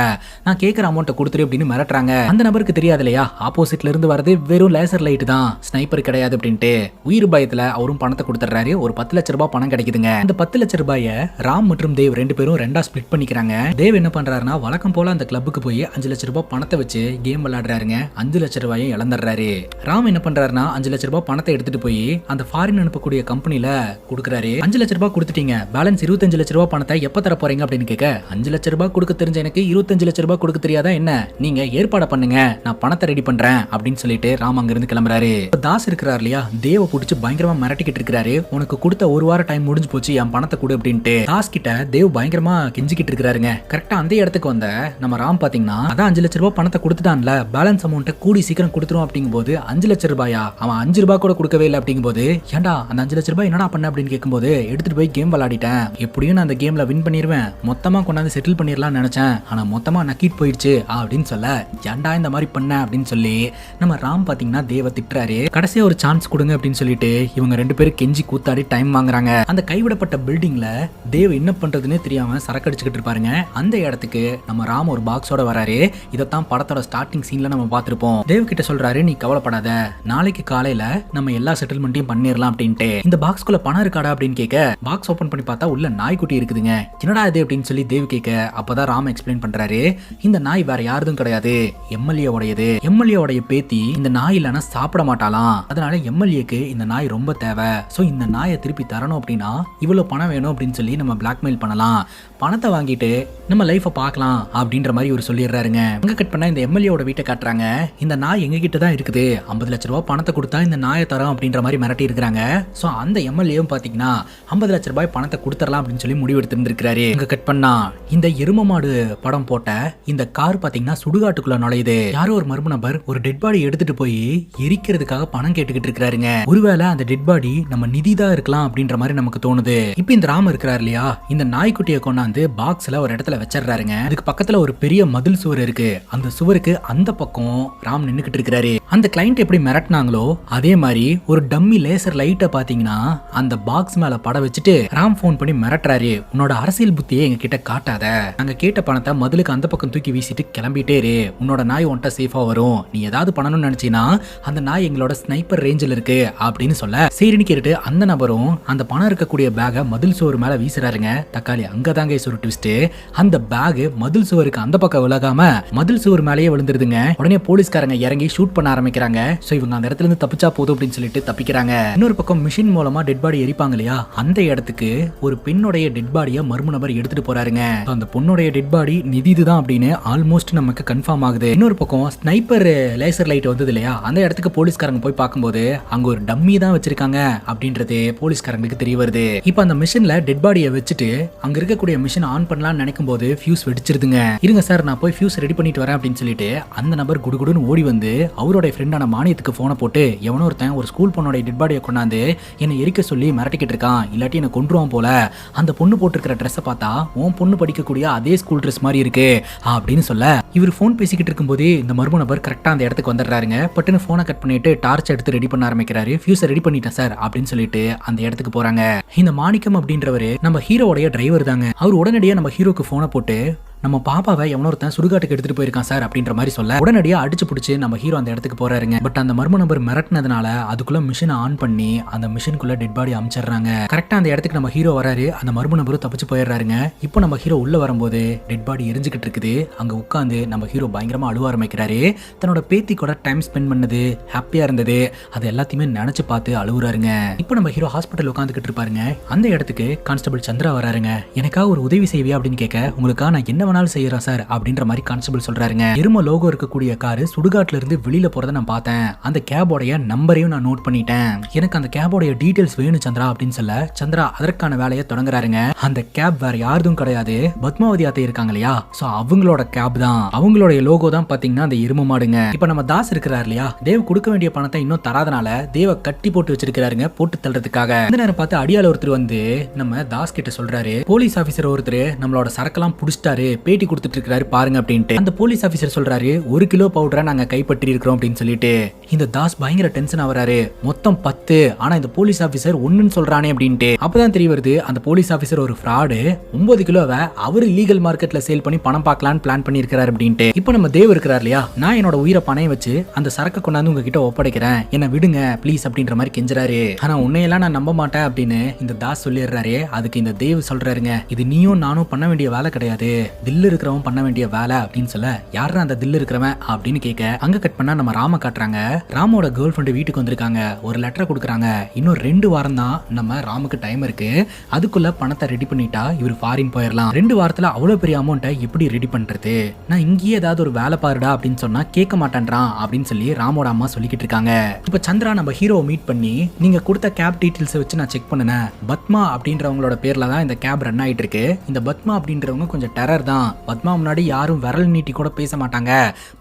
[SPEAKER 1] நான் கேட்கிற அமௌண்ட்டை கொடுத்துரு அப்படின்னு மிரட்டுறாங்க. அந்த நபருக்கு தெரியாது இல்லையா, ஆப்போசிட்ல இருந்து வரது வெறும் லேசர் லைட் தான், ஸ்னைப்பர் கிடையாது அப்படின்ட்டு. உயிர் பயத்துல அவரும் பணத்தை கொடுத்துறாரு. ஒரு 10 லட்ச ரூபாய் பணம் கிடைக்குதுங்க. அந்த 10 லட்ச ரூபாய ராம் மற்றும் தேவ் ரெண்டு பேரும் ரெண்டா ஸ்பிளிட் பண்ணிக்கிறாங்க. தேவ் என்ன பண்றாருன்னா, வழக்கம் போல அந்த கிளப்புக்கு போய் 5 லட்ச ரூபாய் பணத்தை வச்சு கேம் விளையாடுறாருங்க. 5 லட்ச ரூபாயும் இழந்துடுறாரு. ராம் என்ன பண்றாருன்னா, 5 லட்ச ரூபாய் பணத்தை எடுத்துட்டு போய் அந்த ஃபாரின் அனுப்பக்கூடிய கம்பெனில கொடுக்குறாரு. 5 லட்ச ரூபாய் கொடுத்துட்டீங்க, பேலன்ஸ் 25 லட்ச ரூபாய் பணத்தை எப்ப தர போறீங்க அப்படின்னு கேட்க, 5 லட்ச ரூபாய் கொடுக்க தெரிஞ்ச எனக்கு 25 லட்ச ரூபாய் கொடுக்க தெரியாதா என்ன, நீங்க ஏற்பாடு பண்ணுங்க, நான் பணத்தை ரெடி பண்றேன் அப்படின்னு சொல்லிட்டு ராம் அங்க இருந்து கிளம்புறாரு. தாஸ் இருக்கிறார் இல்லையா, தேவ புடிச்சு பயங்கரமா மிரட்டிக்கிட்டு இருக்காரு. உனக்கு கொடுத்த ஒரு வார டைம் முடிஞ்சு போச்சு, என் பணத்தை கொடு அப்படின்ட்டு. தாஸ் கிட்ட தேவ் பயங்கரமா கெஞ்சிக்கிட்டு இருக்காருங்க. கரெக்டா அந்த இடத்துக்கு வந்த நம்ம ராம் பாத்தீங்கன்னா, அதான் 5 லட்ச ரூபாய் பணத்தை கொடுத்துட்டான்ல, பேலன்ஸ் அமௌண்ட்டை கூடி சீக்கிரம் கொடுத்துரும் அப்படிங்கும் போது, 5 லட்ச ரூபாயா, அவன் 5 ரூபாய் கூட கொடுக்கவே இல்லை அப்படிங்கும் போது, ஏன்டா அந்த 5 லட்ச ரூபாய் என்னடா பண்ண அப்படின்னு கேட்கும்போது, எடுத்துட்டு போய் கேம் விளையாடிட்டேன், எப்படியும் நான் அந்த கேம்ல வின் பண்ணிடுவேன், மொத்தமா கொண்டாந்து செட்டில் பண்ணிடலாம்னு நினைச்சேன், ஆனா மொத்தமா நக்கிட் போயிடுச்சு அப்படின்னு சொல்ல, ஏன்டா இந்த மாதிரி பண்ண அப்படின்னு சொல்லி நம்ம ராம் பாத்தீங்கன்னா தேவ திட்டுறாரு. கடைசியா ஒரு சான்ஸ் கொடுங்க அப்படின்னு சொல்லிட்டு இவங்க ரெண்டு பேரும் கெஞ்சி கூத்தாடி டைம் வாங்குறாங்க. அந்த கைவிடப்பட்ட பில்டிங்ல தேவ் என்ன பண்றதுன்னு தெரியாம சரக்கு அடிச்சுக்கிட்டு இருப்பாருங்க. அந்த இடத்துக்கு நம்ம ராம் ஒரு பாக்ஸோட வராரு. இதைத்தான் படத்தோட ஸ்டார்டிங் சீன்ல நம்ம பார்த்திருப்போம். தேவ் கிட்ட சொல்றாரு, நீ கவலைப்படாத, நாளைக்கு காலையில நம்ம எல்லா செட்டில்மெண்ட்டையும் பண்ணிடலாம் அப்படின்ட்டு. இந்த பாக்ஸ்குள்ள பணம் இருக்காடா அப்படின்னு கேட்க, பாக்ஸ் ஓபன் பண்ணி பார்த்தா உள்ள நாய்க்குட்டி இருக்குதுங்க. என்னடா இது அப்படின்னு சொல்லி தேவ் கேட்க, அப்பதான் ராம் எக்ஸ்பிளைன் பண்றாரு, இந்த நாய் வேற யாருதும் கிடையாது, எம்எல்ஏ உடையது. எம்எல்ஏ உடைய பேத்தி இந்த நாய் இல்லைன்னா சாப்பிட மாட்டாலாம், அதனால எம்எல்ஏக்கு இந்த நாய் ரொம்ப தேவை. சோ இந்த நாயை திருப்பி தரணும் அப்படின்னா இவ்வளவு பணம் வேணும் அப்படின்னு சொல்லி நம்ம பிளாக்மெயில் பண்ணலாம், பணத்தை வாங்கிட்டு நம்ம லைஃபை பார்க்கலாம் அப்படின்ற மாதிரி ஒரு சொல்லிடுறாருங்க. அங்க கட் பண்ணா இந்த எம்எல்ஏவோட வீட்டை காட்டுறாங்க. இந்த நாய் எங்க கிட்ட தான் இருக்குது, 50 லட்ச ரூபாய் பணத்தை கொடுத்தா இந்த நாயை தரோம் அப்படின்ற மாதிரி மிரட்டி இருக்கிறாங்க. சோ அந்த எம்எல்ஏவும் பாத்தீங்கன்னா 50 லட்ச ரூபாய் பணத்தை கொடுத்துடலாம் அப்படின்னு சொல்லி முடிவு எடுத்திருந்திருக்காரு. அங்க கட் பண்ணா இந்த எரும மாடு படம் போட்ட இந்த கார் பாத்தீங்கன்னா சுடுகாட்டுக்குள்ள நுழையுது. யாரோ ஒரு மர்ம நபர் ஒரு டெட் பாடி எடுத்துட்டு போய் எரிக்கிறதுக்காக பணம் கேட்டுக்கிட்டு இருக்காருங்க. ஒருவேளை அந்த டெட் பாடி நம்ம நிதி தான் இருக்கலாம் அப்படின்ற மாதிரி நமக்கு தோணுது. இப்ப இந்த ராம் இருக்கிறார் இல்லையா, இந்த நாய்க்குட்டியை கொண்டாந்து பாக்ஸ்ல ஒரு இடத்துல வச்சிடறாருங்க. அதுக்கு பக்கத்துல ஒரு பெரிய மதில் சுவர் இருக்கு. அந்த சுவருக்கு அந்த பக்கம் ராம் நின்னுக்கிட்டு இருக்காரு. அந்த கிளைண்ட் எப்படி மிரட்டினாங்களோ அதே மாதிரி ஒரு டம்மி லேசர் லைட்டை பாத்தீங்கன்னா அந்த பாக்ஸ் மேல பட வச்சுட்டு ராம் போன் பண்ணி மிரட்டுறாரு, உன்னோட அரசியல் புத்தியை எங்க கிட்ட காட்டாத, நாங்க கேட்ட பணத்தை மதிலுக்கு அந்த பக்கம் தூக்கி வீசிட்டு கிளம்பிட்டே இரு, உன்னோட நாய் உன்ட்ட சேஃபா வரும், நீ ஏதாவது பண்ணணும்னு நினைச்சீனா அந்த நாய் எங்களோட ஸ்னைப்பர் ரேஞ்சில் இருக்கு அப்படின்னு சொல்ல, சரின்னு கேட்டுட்டு அந்த நபரும் அந்த பணம் இருக்கக்கூடிய பேக மதில் சுவர் மேல வீசுறாருங்க. தக்காளி அங்கதாங்க ஒரு ட்விஸ்ட், அந்த பேக் மதில் சுவருக்கு அந்த பக்கம் விலகாம மதில் சுவர் மேலேயே விழுந்துருதுங்க. உடனே போலீஸ்காரங்க இறங்கி ஷூட் பண்ண ஆரம்பிக்கிறாங்க. சோ இவங்க அந்த இடத்துல இருந்து தப்பிச்சா போதும் அப்படின்னு சொல்லிட்டு தப்பிக்கிறாங்க. இன்னொரு பக்கம் மிஷின் மூலமா டெட் பாடி எரிப்பாங்க இல்லையா, அந்த இடத்துக்கு ஒரு பெண்ணுடைய டெட் பாடியை மர்ம நபர் எடுத்துட்டு போறாருங்க. அந்த பொண்ணுடைய டெட் பாடி நிதிதுதான் அப்படின்னு ஆல்மோஸ்ட் நமக்கு கன்ஃபார்ம் ஆகுது. இன்னொரு பக்கம் ஸ்னைப்பர் லேசர் லைட் வந்தது இல்லையா, அந்த இடத்துக்கு போலீஸ்காரங்க போய் பார்க்கும்போது அங்க ஒரு டம்மி தான் வச்சிருக்காங்க அப்படின்றது போலீஸ்காரங்களுக்கு தெரிய வருது. இப்போ அந்த மிஷின்ல டெட் பாடியை வச்சுட்டு அங்க இருக்கக்கூடிய மிஷின் ஆன் பண்ணலாம்னு நினைக்கும் போது ஃபியூஸ் வெடிச்சிருதுங்க. இருங்க சார், நான் போய் ஃபியூஸ் ரெடி பண்ணிட்டு வரேன் அப்படின்னு சொல்லிட்டு அந்த நபர் குடுகுடுன்னு ஓடி வந்து அவருடைய ஃப்ரெண்டான மானியத்துக்கு போனை போட்டு, எவனோ ஒருத்தன் ஒரு ஸ்கூல் பொண்ணோட டெட் பாடியை கொண்டாந்து என்னை எரிக்க சொல்லி மிரட்டிக்கிட்டு இருக்கான், இல்லாட்டி என்னை கொன்றுவான் போல, அந்த பொண்ணு போட்டிருக்கிற ட்ரெஸ்ஸை பார்த்தா உன் பொண்ணு படிக்கக்கூடிய அதே ஸ்கூல் ட்ரெஸ் மாதிரி இருக்கு அப்படின்னு சொல்ல, இவர் போன் பேசிக்கிட்டு இருக்கும்போது இந்த மர்ம நபர் கரெக்டா அந்த இடத்துக்கு வந்துடுறாருங்க. பட்டுன்னு போனை கட் பண்ணிட்டு டார்ச் எடுத்து ரெடி பண்ண ஆரம்பிக்கிறாரு. ஃபியூஸை ரெடி பண்ணிட்டேன் சார் அப்படின்னு சொல்லிட்டு அந்த இடத்துக்கு போறாங்க. இந்த மாணிக்கம் அப்படின்றவரு நம்ம ஹீரோடைய டிரைவர் தாங்க. அவர் உடனடியாக நம்ம ஹீரோக்கு போனை போட்டு, நம்ம பாப்பாவை எவனோ ஒருத்தன் சுடுகாட்டுக்கு எடுத்துட்டு போயிருக்கான் சார் அப்படின்ற மாதிரி சொல்ல, உடனடியாக அடிச்சு பிடிச்சி நம்ம ஹீரோ அந்த இடத்துக்கு போறாருங்க. பட் அந்த மர்ம நபர் மிரட்டினதுனால அதுக்குள்ள மிஷினை ஆன் பண்ணி அந்த மிஷினுக்குள்ள டெட் பாடி அமைச்சிடுறாங்க. கரெக்டா அந்த இடத்துக்கு நம்ம ஹீரோ வராரு. அந்த மர்ம நபரும் தப்பிச்சு போயிடுறாருங்க. இப்போ நம்ம ஹீரோ உள்ள வரும்போது டெட் பாடி எரிஞ்சுக்கிட்டு இருக்குது. அங்க உட்காந்து நம்ம ஹீரோ பயங்கரமா அழுவ ஆரம்பிக்கிறாரு. தன்னோட பேத்தி கூட டைம் ஸ்பெண்ட் பண்ணது, ஹாப்பியா இருந்தது, அது எல்லாத்தையுமே நினைச்சு பார்த்து அழுவுறாருங்க. இப்போ நம்ம ஹீரோ ஹாஸ்பிட்டல் உட்காந்துக்கிட்டு இருப்பாருங்க. அந்த இடத்துக்கு கான்ஸ்டபிள் சந்திரா வராருங்க. எனக்காக ஒரு உதவி செய்வியா அப்படின்னு கேட்க, உங்களுக்காக நான் என்ன வேணாலும் செய்யறேன் சார் அப்படின்ற மாதிரி கான்ஸ்டபிள் சொல்றாருங்க. எரும லோகோ இருக்கக்கூடிய காரு சுடுகாட்டுல இருந்து வெளியில போறதை நான் பார்த்தேன். அந்த கேபோடைய நம்பரையும் நான் நோட் பண்ணிட்டேன். எனக்கு அந்த கேபோடைய டீடைல்ஸ் வேணும் சந்திரா அப்படின்னு சொல்ல, சந்திரா அதற்கான வேலையை தொடங்குறாருங்க. அந்த கேப் வேற யாரும் கிடையாது, பத்மாவதி அத்தை இருக்காங்க இல்லையா, சோ அவங்களோட கேப் தான். அவங்களுடைய லோகோ தான் பாத்தீங்கன்னா அந்த எரும மாடுங்க. இப்ப நம்ம தாஸ் இருக்கிறார் இல்லையா, தேவ் கொடுக்க வேண்டிய பணத்தை இன்னும் தராதனால தேவ கட்டி போட்டு வச்சிருக்காருங்க, போட்டு தள்ளுறதுக்காக. இந்த நேரம் பார்த்து அடியால ஒருத்தர் வந்து நம்ம தாஸ் கிட்ட சொல்றாரு, போலீஸ் ஆபீசர் ஒருத்தர் நம்மளோட சரக்கெல்லாம் புடிச்சிட்டாரு, பேட்டி கொடுத்துட்டு இருக்காரு பாருங்க அப்படின்ட்டு. அந்த போலீஸ் ஆபீசர் சொல்றாரு 1 கிலோ பவுடரை நாங்க கைப்பற்றி இருக்கிறோம் அப்படின்னு சொல்லிட்டு. இந்த தாஸ் பயங்கர டென்ஷன் ஆவறாரு. மொத்தம் 10, ஆனா இந்த போலீஸ் ஆபீசர் 1ன்னு சொல்றானே அப்படின்ட்டு. அப்பதான் தெரிய வருது அந்த போலீஸ் ஆபீசர் ஒரு ஃப்ராடு. 9 கிலோவை அவரு லீகல் மார்க்கெட்ல சேல் பண்ணி பணம் பார்க்கலான்னு பிளான் பண்ணிருக்காரு அப்படின்ட்டு. இப்போ நம்ம தேவ் இருக்கிறார் இல்லையா, நான் என்னோட உயிரை பணைய வச்சு அந்த சரக்கு கொண்டாந்து உங்ககிட்ட ஒப்படைக்கிறேன், என்ன விடுங்க ப்ளீஸ் அப்படின்ற மாதிரி கெஞ்சுறாரு. ஆனா உன்னையெல்லாம் நான் நம்ப மாட்டேன் அப்படின்னு இந்த தாஸ் சொல்லிடுறாரு. அதுக்கு இந்த தேவ் சொல்றாருங்க, இது நீயும் நானும் பண்ண வேண்டிய வேலை கிடையாது, தில்லு இருக்கிறவன் பண்ண வேண்டிய வேலை அப்படின்னு சொல்ல, யாரா அந்த தில்லு இருக்கிறவன் அப்படின்னு கேட்க அங்க கட் பண்ணா நம்ம ராம காட்டுறாங்க. ராமோட கேர்ள் ஃப்ரெண்ட் வீட்டுக்கு வந்திருக்காங்க, ஒரு லெட்டர் கொடுக்குறாங்க. இன்னும் 2 வாரம் தான் நம்ம ராமுக்கு டைம் இருக்கு, அதுக்குள்ள பணத்தை ரெடி பண்ணிட்டா இவர் ஃபாரின் போயிடலாம். 2 வாரத்துல அவ்வளவு பெரிய அமௌண்ட்டை எப்படி ரெடி பண்றது, நான் இங்கேயே ஏதாவது ஒரு வேலை பாருடா அப்படின்னு சொன்னா கேட்க மாட்டேன்றான் அப்படின்னு சொல்லி ராமோட அம்மா சொல்லிக்கிட்டு இருக்காங்க. இப்ப சந்திரா நம்ம ஹீரோவை மீட் பண்ணி, நீங்க கொடுத்த கேப் டீடைல்ஸ் வச்சு நான் செக் பண்ணேன், பத்மா அப்படின்றவங்களோட பேர்ல தான் இந்த கேப் ரன் ஆயிட்டு இருக்கு. இந்த பத்மா அப்படின்றவங்க கொஞ்சம் டெரர் தான், பத்மா முன்னாடி யாரும் விரல் நீட்டி கூட பேச மாட்டாங்க,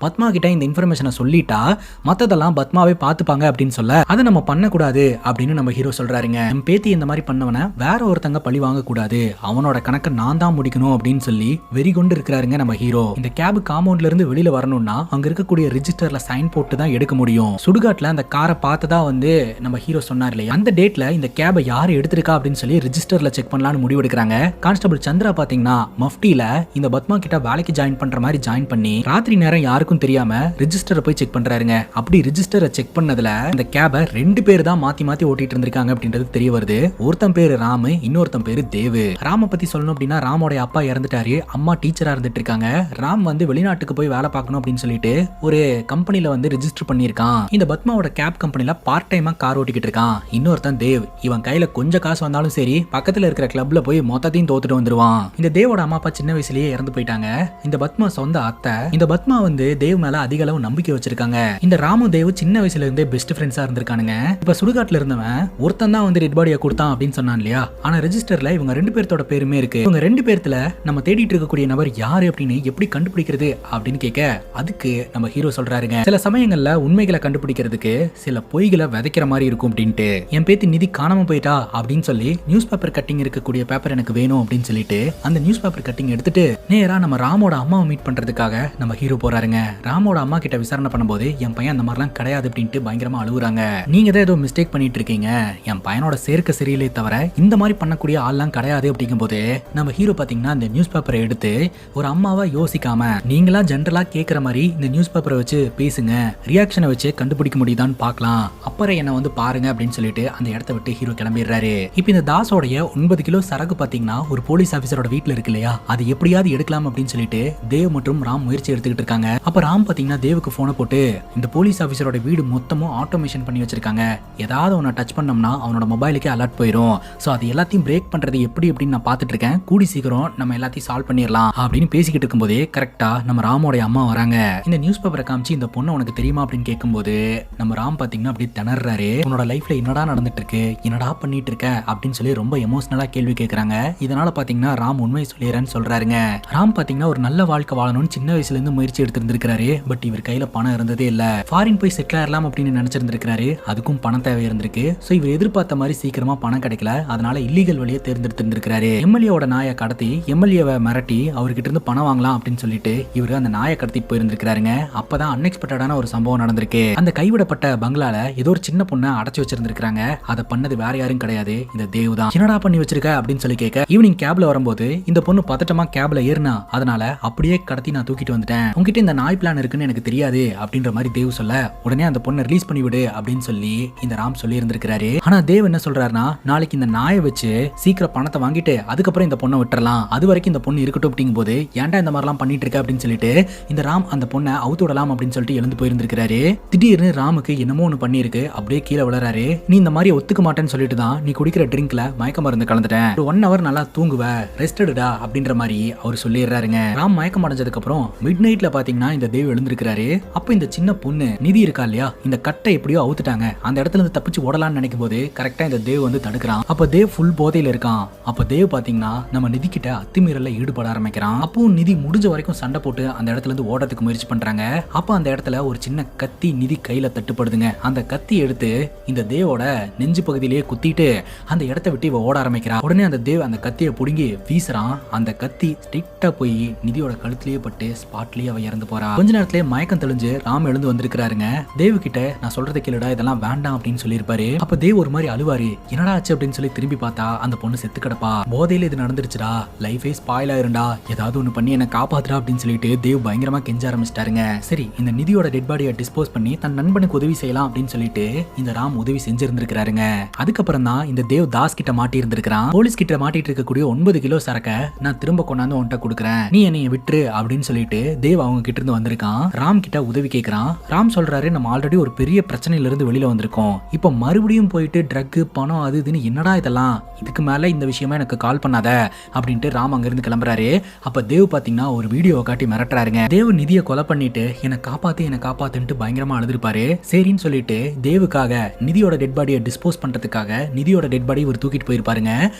[SPEAKER 1] பத்மா கிட்ட இந்த இன்ஃபர்மேஷனை சொல்லிட்டா மத்ததெல்லாம் பத்மாவே பாத்துப்பாங்க அப்படின்னு சொல்ல, அதை நம்ம பண்ணக்கூடாது அப்படின்னு நம்ம ஹீரோ சொல்றாருங்க. நம்ம பேத்தி இந்த மாதிரி பண்ணவன வேற ஒருத்தங்க பழி வாங்க கூடாது, அவனோட கணக்கை நான் தான் முடிக்கணும் அப்படின்னு சொல்லி வெறி கொண்டு இருக்கிறாருங்க நம்ம ஹீரோ. இந்த கேப் காம்பவுண்ட்ல இருந்து வெளியில வரணும்னா அங்க இருக்கக்கூடிய ரெஜிஸ்டர்ல சைன் போட்டு தான் எடுக்க முடியும். சுடுகாட்டுல அந்த காரை பார்த்ததா வந்து நம்ம ஹீரோ சொன்னார் இல்லையா, அந்த டேட்ல இந்த கேபை யாரு எடுத்திருக்கா அப்படின்னு சொல்லி ரெஜிஸ்டர்ல செக் பண்ணலாம்னு முடிவு எடுக்கிறாங்க. கான்ஸ்டபிள் சந்திரா பாத்தீங்கன்னா மஃப்டில இந்த பத்மா கிட்ட வேலைக்கு ஜாயின் பண்ற மாதிரி ஜாயின் பண்ணி ராத்திரி நேரம் யாருக்கும் தெரியாம ரெஜிஸ்டரை போய் செக் பண்றாருங்க. அப்படி ரெஜிஸ்டரை செக் பண்ணதுல இந்த கேபை 2 பேர் தான் மாத்தி மாத்தி ஓட்டிட்டு இருந்திருக்காங்க அப்படின்றது தெரிய வருது. ஒருத்தன் பேரு ராமு, இன்னொருத்தன் பேரு தேவு. ராம பத்தி சொல்லணும் அப்படின்னா ராமோட அப்பா இறந்துட்டாரு, அம்மா டீச்சரா இருந்துட்டு இருக்காங்க. ராம் வந்து வெளிநாட்டுக்கு போய் வேலை பார்க்கணும் அப்படின்னு சொல்லிட்டு ஒரு கம்பெனில வந்து ரெஜிஸ்டர் பண்ணிருக்கான். இந்த பத்மாவோட கேப் கம்பெனில பார்ட் டைமா கார் ஓட்டிக்கிட்டு இருக்கான். இன்னொருத்தன் தேவ், இவன் கையில கொஞ்சம் காசு வந்தாலும் சரி பக்கத்துல இருக்கிற கிளப்ல போய் மொத்தத்தையும் தோத்துட்டு வந்துருவான். இந்த தேவோட அம்மா அப்பா சின்ன வயசுலயே இறந்து போயிட்டாங்க. இந்த பத்மா சொந்த அத்தை. இந்த பத்மா வந்து தேவ் மேல அதிக அளவு நம்பிக்கை வச்சிருக்காங்க. இந்த ராமு தேவ் சின்ன வயசுல இருந்தே பெஸ்ட் ஃப்ரெண்ட்ஸா இருந்திருக்கானுங்க. இப்ப சுடுகாட்டுல இருந்தவன் ஒருத்தன் தான் வந்து டெட் பாடியை கொடுத்தான் அப்படின்னு சொன்னான் இல்லையா, ஆனா ரெஜிஸ்டர்ல இவங்க 2 பேர்த்தோட பேருமே இருக்கு. இவங்க 2 பேர்த்துல நம்ம தேடிட்டு இருக்கக்கூடிய நபர் யாரு அப்படின்னு எப்படி கண்டுபிடிக்கிறது அப்படின்னு கேட்க, அதுக்கு நம்ம ஹீரோ சொல்றாருங்க, சில சமயங்கள்ல உண்மைகளை கண்டுபிடிக்கிறதுக்கு சில பொய்களை விதைக்கிற மாதிரி இருக்கும் அப்படின்ட்டு. என் பேத்தி நிதி காணாம போயிட்டா அப்படின்னு சொல்லி நியூஸ் பேப்பர் கட்டிங் இருக்கக்கூடிய பேப்பர் எனக்கு வேணும் அப்படின்னு சொல்லிட்டு அந்த நியூஸ் பேப்பர் கட்டிங் எடுத்துட்டு நேரா நம்ம ராமோட அம்மாவை மீட் பண்றதுக்காக நம்ம ஹீரோ போறாருங்க. ராமோட அம்மா கிட்ட விசாரணை பண்ணும்போது என் பையன் அந்த மாதிரிலாம் கிடையாது அப்படின்ட்டு பயங்கரமா அழுகுறாங்க. நீங்க தான் ஏதோ மிஸ்டேக் பண்ணிட்டு இருக்கீங்க, என் பையனோட சேர்க்க சரியில்லை தவிர இந்த மாதிரி பண்ணக்கூடிய ஆள்லாம் கிடையாது அப்படிங்கும்போது நம்ம ஹீரோ பாத்தீங்கன்னா இந்த நியூஸ் பேப்பரை எடுத்து ஒரு அம்மாவா யோசிக்காம, நீங்களா ஜென்ரலா கேட்கிற மாதிரி இந்த நியூஸ் பேப்பரை வச்சு பேசுங்க, ரியாக்ஷனை வச்சு கண்டுபிடிக்க முடியுதான்னு பார்க்கலாம், அப்புறம் என்ன வந்து பாருங்க அப்படின்னு சொல்லிட்டு அந்த இடத்த விட்டு ஹீரோ கிளம்பிடுறாரு. இப்போ இந்த தாஸோடைய 9 கிலோ சரக்கு பாத்தீங்கன்னா ஒரு போலீஸ் ஆபீசரோட வீட்டுல இருக்கு இல்லையா, அது எப்படியாவது எடுக்கலாம் அப்படின்னு சொல்லிட்டு தேவ் மற்றும் ராம் முயற்சி எடுத்துக்கிட்டு இருக்காங்க. அப்ப ராம் பாத்தீங்கன்னா தேவுக்கு போனை போட்டு, இந்த போலீஸ் ஆபீசரோட வீடு மொத்தமும் ஆட்டோமேஷன் பண்ணி வச்சிருக்காங்க, ஏதாவது ஒன்னு டச் பண்ணோம்னா அவனோட மொபைலுக்கே அலர்ட் போயிடும், சோ அது எல்லாத்தையும் பிரேக் பண்றது எப்படி அப்படின்னு நான் பார்த்துட்டு இருக்கேன், கூடி சீக்கிரம் நம்ம எல்லாத்தையும் சால்வ் பண்ணிடலாம் அப்படின்னு பேசிக்கிட்டு இருக்கும்போதே கரெக்டா நம்ம ராமோட அம்மா வராங்க. இந்த நியூஸ் பேப்பரை காமிச்சு இந்த பொண்ணு உனக்கு தெரியுமா அப்படின்னு கேட்கும்போது நம்ம ராம் பாத்தீங்கன்னா அப்படியே திணறாரு. உன்னோட லைஃப்ல என்னடா நடந்துட்டு இருக்கு, என்னடா பண்ணிட்டு இருக்க அப்படின்னு சொல்லி ரொம்ப எமோஷனலா கேள்வி கேட்கறாங்க. இதனால பாத்தீங்கன்னா ராம் உண்மை சொல்லிடுறேன்னு சொல்றாருங்க. ராம் பாத்தீங்கன்னா ஒரு நல்ல வாழ்க்கை வாழணும்னு சின்ன வயசுல இருந்து முயற்சி எடுத்திருந்திருக்காரு. பட் இவர் கையில பணம் இருந்ததே இல்ல. ஃபாரின் போய் செட்டில் ஆகலாம் அப்படின்னு நினைச்சிருந்திருக்காரு, அதுக்கும் பணம் தேவை இருந்திருக்கு. சோ இவர் எதிர்பார்த்த மாதிரி சீக்கிரமா பணம் கிடைக்கல, அதனால இல்லீகல் வழியை தேர்ந்தெடுத்திருந்திருக்காரு. எம்எல்ஏவோட நாயை கடத்தி எம்எல்ஏவை மிரட்டி அவர்கிட்ட இருந்து பணம் வாங்கலாம் அப்படின்னு சொல்லிட்டு இவரு அந்த நாயை கடத்திட்டு போயிருந்திருக்காருங்க. அப்பதான் அன்எக்ஸ்பெக்டடான ஒரு சம்பவம் நடந்திருக்கு. அந்த கைவிடப்பட்ட பங்களால ஏதோ ஒரு சின்ன பொண்ணை அடைச்சு வச்சிருந்திருக்காங்க. அதை பண்ணது வேற யாரும் கிடையாது, இந்த தேவ் தான். என்னடா பண்ணி வச்சிருக்க அப்படின்னு சொல்லி கேட்க, ஈவினிங் கேப்ல வரும்போது இந்த பொண்ணு பதட்டமா கேப்ல ஏறினா, அதனால அப்படியே கடத்தி நான் தூக்கிட்டு வந்துட்டேன், உங்ககிட்ட இந்த நாய் பிளான் இருக்குன்னு எனக்கு தெரியாது அப்படின்ற மாதிரி தேவ் சொல்ல, உடனே அந்த பொண்ணை ரிலீஸ் பண்ணி விடு அப்படின்னு சொல்லி இந்த ராம் சொல்லி இருந்திருக்காரு. ஆனா தேவ் என்ன சொல்றாருன்னா, நாளைக்கு இந்த நாயை வச்சு சீக்கிரம் பணத்தை வாங்கிட்டு அதுக்கப்புறம் இந்த பொண்ணை விட்டுறலாம், அது வரைக்கும் இந்த பொண்ணு இருக்கட்டும் அப்படிங்கும் போது ஏன்டா இந்த மாதிரிலாம் பண்ணிட்டு இருக்க அப்படின்னு சொல்லிட்டு இந்த ராம் அந்த பொண்ணை அவுத்து விடலாம் அப்படின்னு சொல்லிட்டு எழுந்து போயிருந்திருக்காரு. திடீர்னு ராமுக்கு என்னமோ ஒண்ணு பண்ணிருக்கு, அப்படியே கீழே விழறாரு. நீ இந்த மாதிரி ஒத்துக்க மாட்டேன்னு சொல்லிட்டு தான் நீ குடிக்கிற ட்ரிங்க்ல மயக்க மருந்து கலந்துட்டேன், ஒரு 1 hour நல்லா தூங்குவ, ரெஸ்ட் எடுடா அப்படின்ற மாதிரி அவர் சொல்லிடுறாருங்க. ராம் மயக்கம் அடைஞ்சதுக்கு அப்புறம் மிட் நைட்ல பாத்தீங்கன்னா இந்த தேவ் எழுந்திருக்காரு. அப்ப இந்த சின்ன பொண்ணு நிதி இருக்கா இல்லையா, இந்த கட்டை எப்படியோ அவுத்துட்டாங்க, அந்த இடத்துல இருந்து தப்பிச்சு ஓடலாம்னு நினைக்கும் போது கரெக்டா இந்த தேவ் வந்து தடுக்கிறான். அப்ப தேவ் ஃபுல் போதையில இருக்கான். அப்ப தேவ் பாத்தீங்கன்னா நம்ம நிதி கிட்ட அத்துமீறல்ல ஈடுபட ஆரம்பிக்கிறான். அப்போ நிதி முடிஞ்ச வரைக்கும் சண்டை போட்டு அந்த இடத்துல இருந்து ஓடத்துக்கு முயற்சி பண்றாங்க. அப்ப அந்த இடத்துல ஒரு சின்ன கத்தி நிதி கையில தட்டுப்படுதுங்க. அந்த கத்தி எடுத்து இந்த தேவோட நெஞ்சு பகுதியிலேயே குத்திட்டு அந்த இடத்தை விட்டு இவ ஓட ஆரம்பிக்கிறா. உடனே அந்த தேவ் அந்த கத்தியை புடுங்கி வீசுறான். அந்த கத்தி ஸ்ட்ரெயிட்டா கரெக்டா போய் நிதியோட கழுத்திலேயே பட்டு ஸ்பாட்லயே அவ இறந்து போறா. கொஞ்ச நேரத்திலே மயக்கம் தெளிஞ்சு ராம் எழுந்து வந்திருக்காருங்க. தேவ் கிட்ட நான் சொல்றதை கேளுடா, இதெல்லாம் வேண்டாம் அப்படின்னு சொல்லியிருப்பாரு. அப்ப தேவ் ஒரு மாதிரி அழுவாரு. என்னடா ஆச்சு அப்படின்னு சொல்லி திரும்பி பார்த்தா அந்த பொண்ணு செத்து கிடப்பா. போதையில இது நடந்துருச்சுடா, லைஃபே ஸ்பாயில் ஆயிருண்டா, ஏதாவது ஒண்ணு பண்ணி என்ன காப்பாத்துறா அப்படின்னு சொல்லிட்டு தேவ் பயங்கரமா கெஞ்ச ஆரம்பிச்சிட்டாருங்க. சரி, இந்த நிதியோட டெட் பாடியை டிஸ்போஸ் பண்ணி தன் நண்பனுக்கு உதவி செய்யலாம் அப்படின்னு சொல்லிட்டு இந்த ராம் உதவி செஞ்சிருந்திருக்காருங்க. அதுக்கப்புறம் தான் இந்த தேவ் தாஸ் கிட்ட மாட்டி இருந்திருக்கான். போலீஸ் கிட்ட மாட்டிட்டு இருக்கக்கூடிய 9 கிலோ சரக்க நான் திரும்ப கொண்டாந்து உன்கிட்ட கொடுக்குறேன், நீ என்னைய விட்டுரு அப்படின்னு சொல்லிட்டு தேவ் அவங்க கிட்ட இருந்து வந்திருக்கான். ராம் கிட்ட உதவி கேட்கறான். ராம் சொல்றாரு, நம்ம ஆல்ரெடி ஒரு பெரிய பிரச்சனையில இருந்து வெளியில வந்திருக்கோம், இப்ப மறுபடியும் போயிட்டு ட்ரக் பணம் அது இதுன்னு என்னடா இதெல்லாம், இதுக்கு மேல இந்த விஷயமா எனக்கு கால் பண்ணாத அப்படின்ட்டு ராம் அங்க இருந்து கிளம்புறாரு. அப்ப தேவ் பாத்தீங்கன்னா ஒரு வீடியோ காட்டி மிரட்டுறாருங்க. தேவ் நிதியை கொலை பண்ணிட்டு என்ன காப்பாத்துன்ட்டு பயங்கரமா அழுதுருப்பாரு. சரின்னு சொல்லிட்டு தேவுக்காக நிதியோட டெட் பாடியை டிஸ்போஸ் பண்றதுக்காக நிதியோட டெட் பாடி ஒரு தூக்கிட்டு போயிருப்பாருங்க.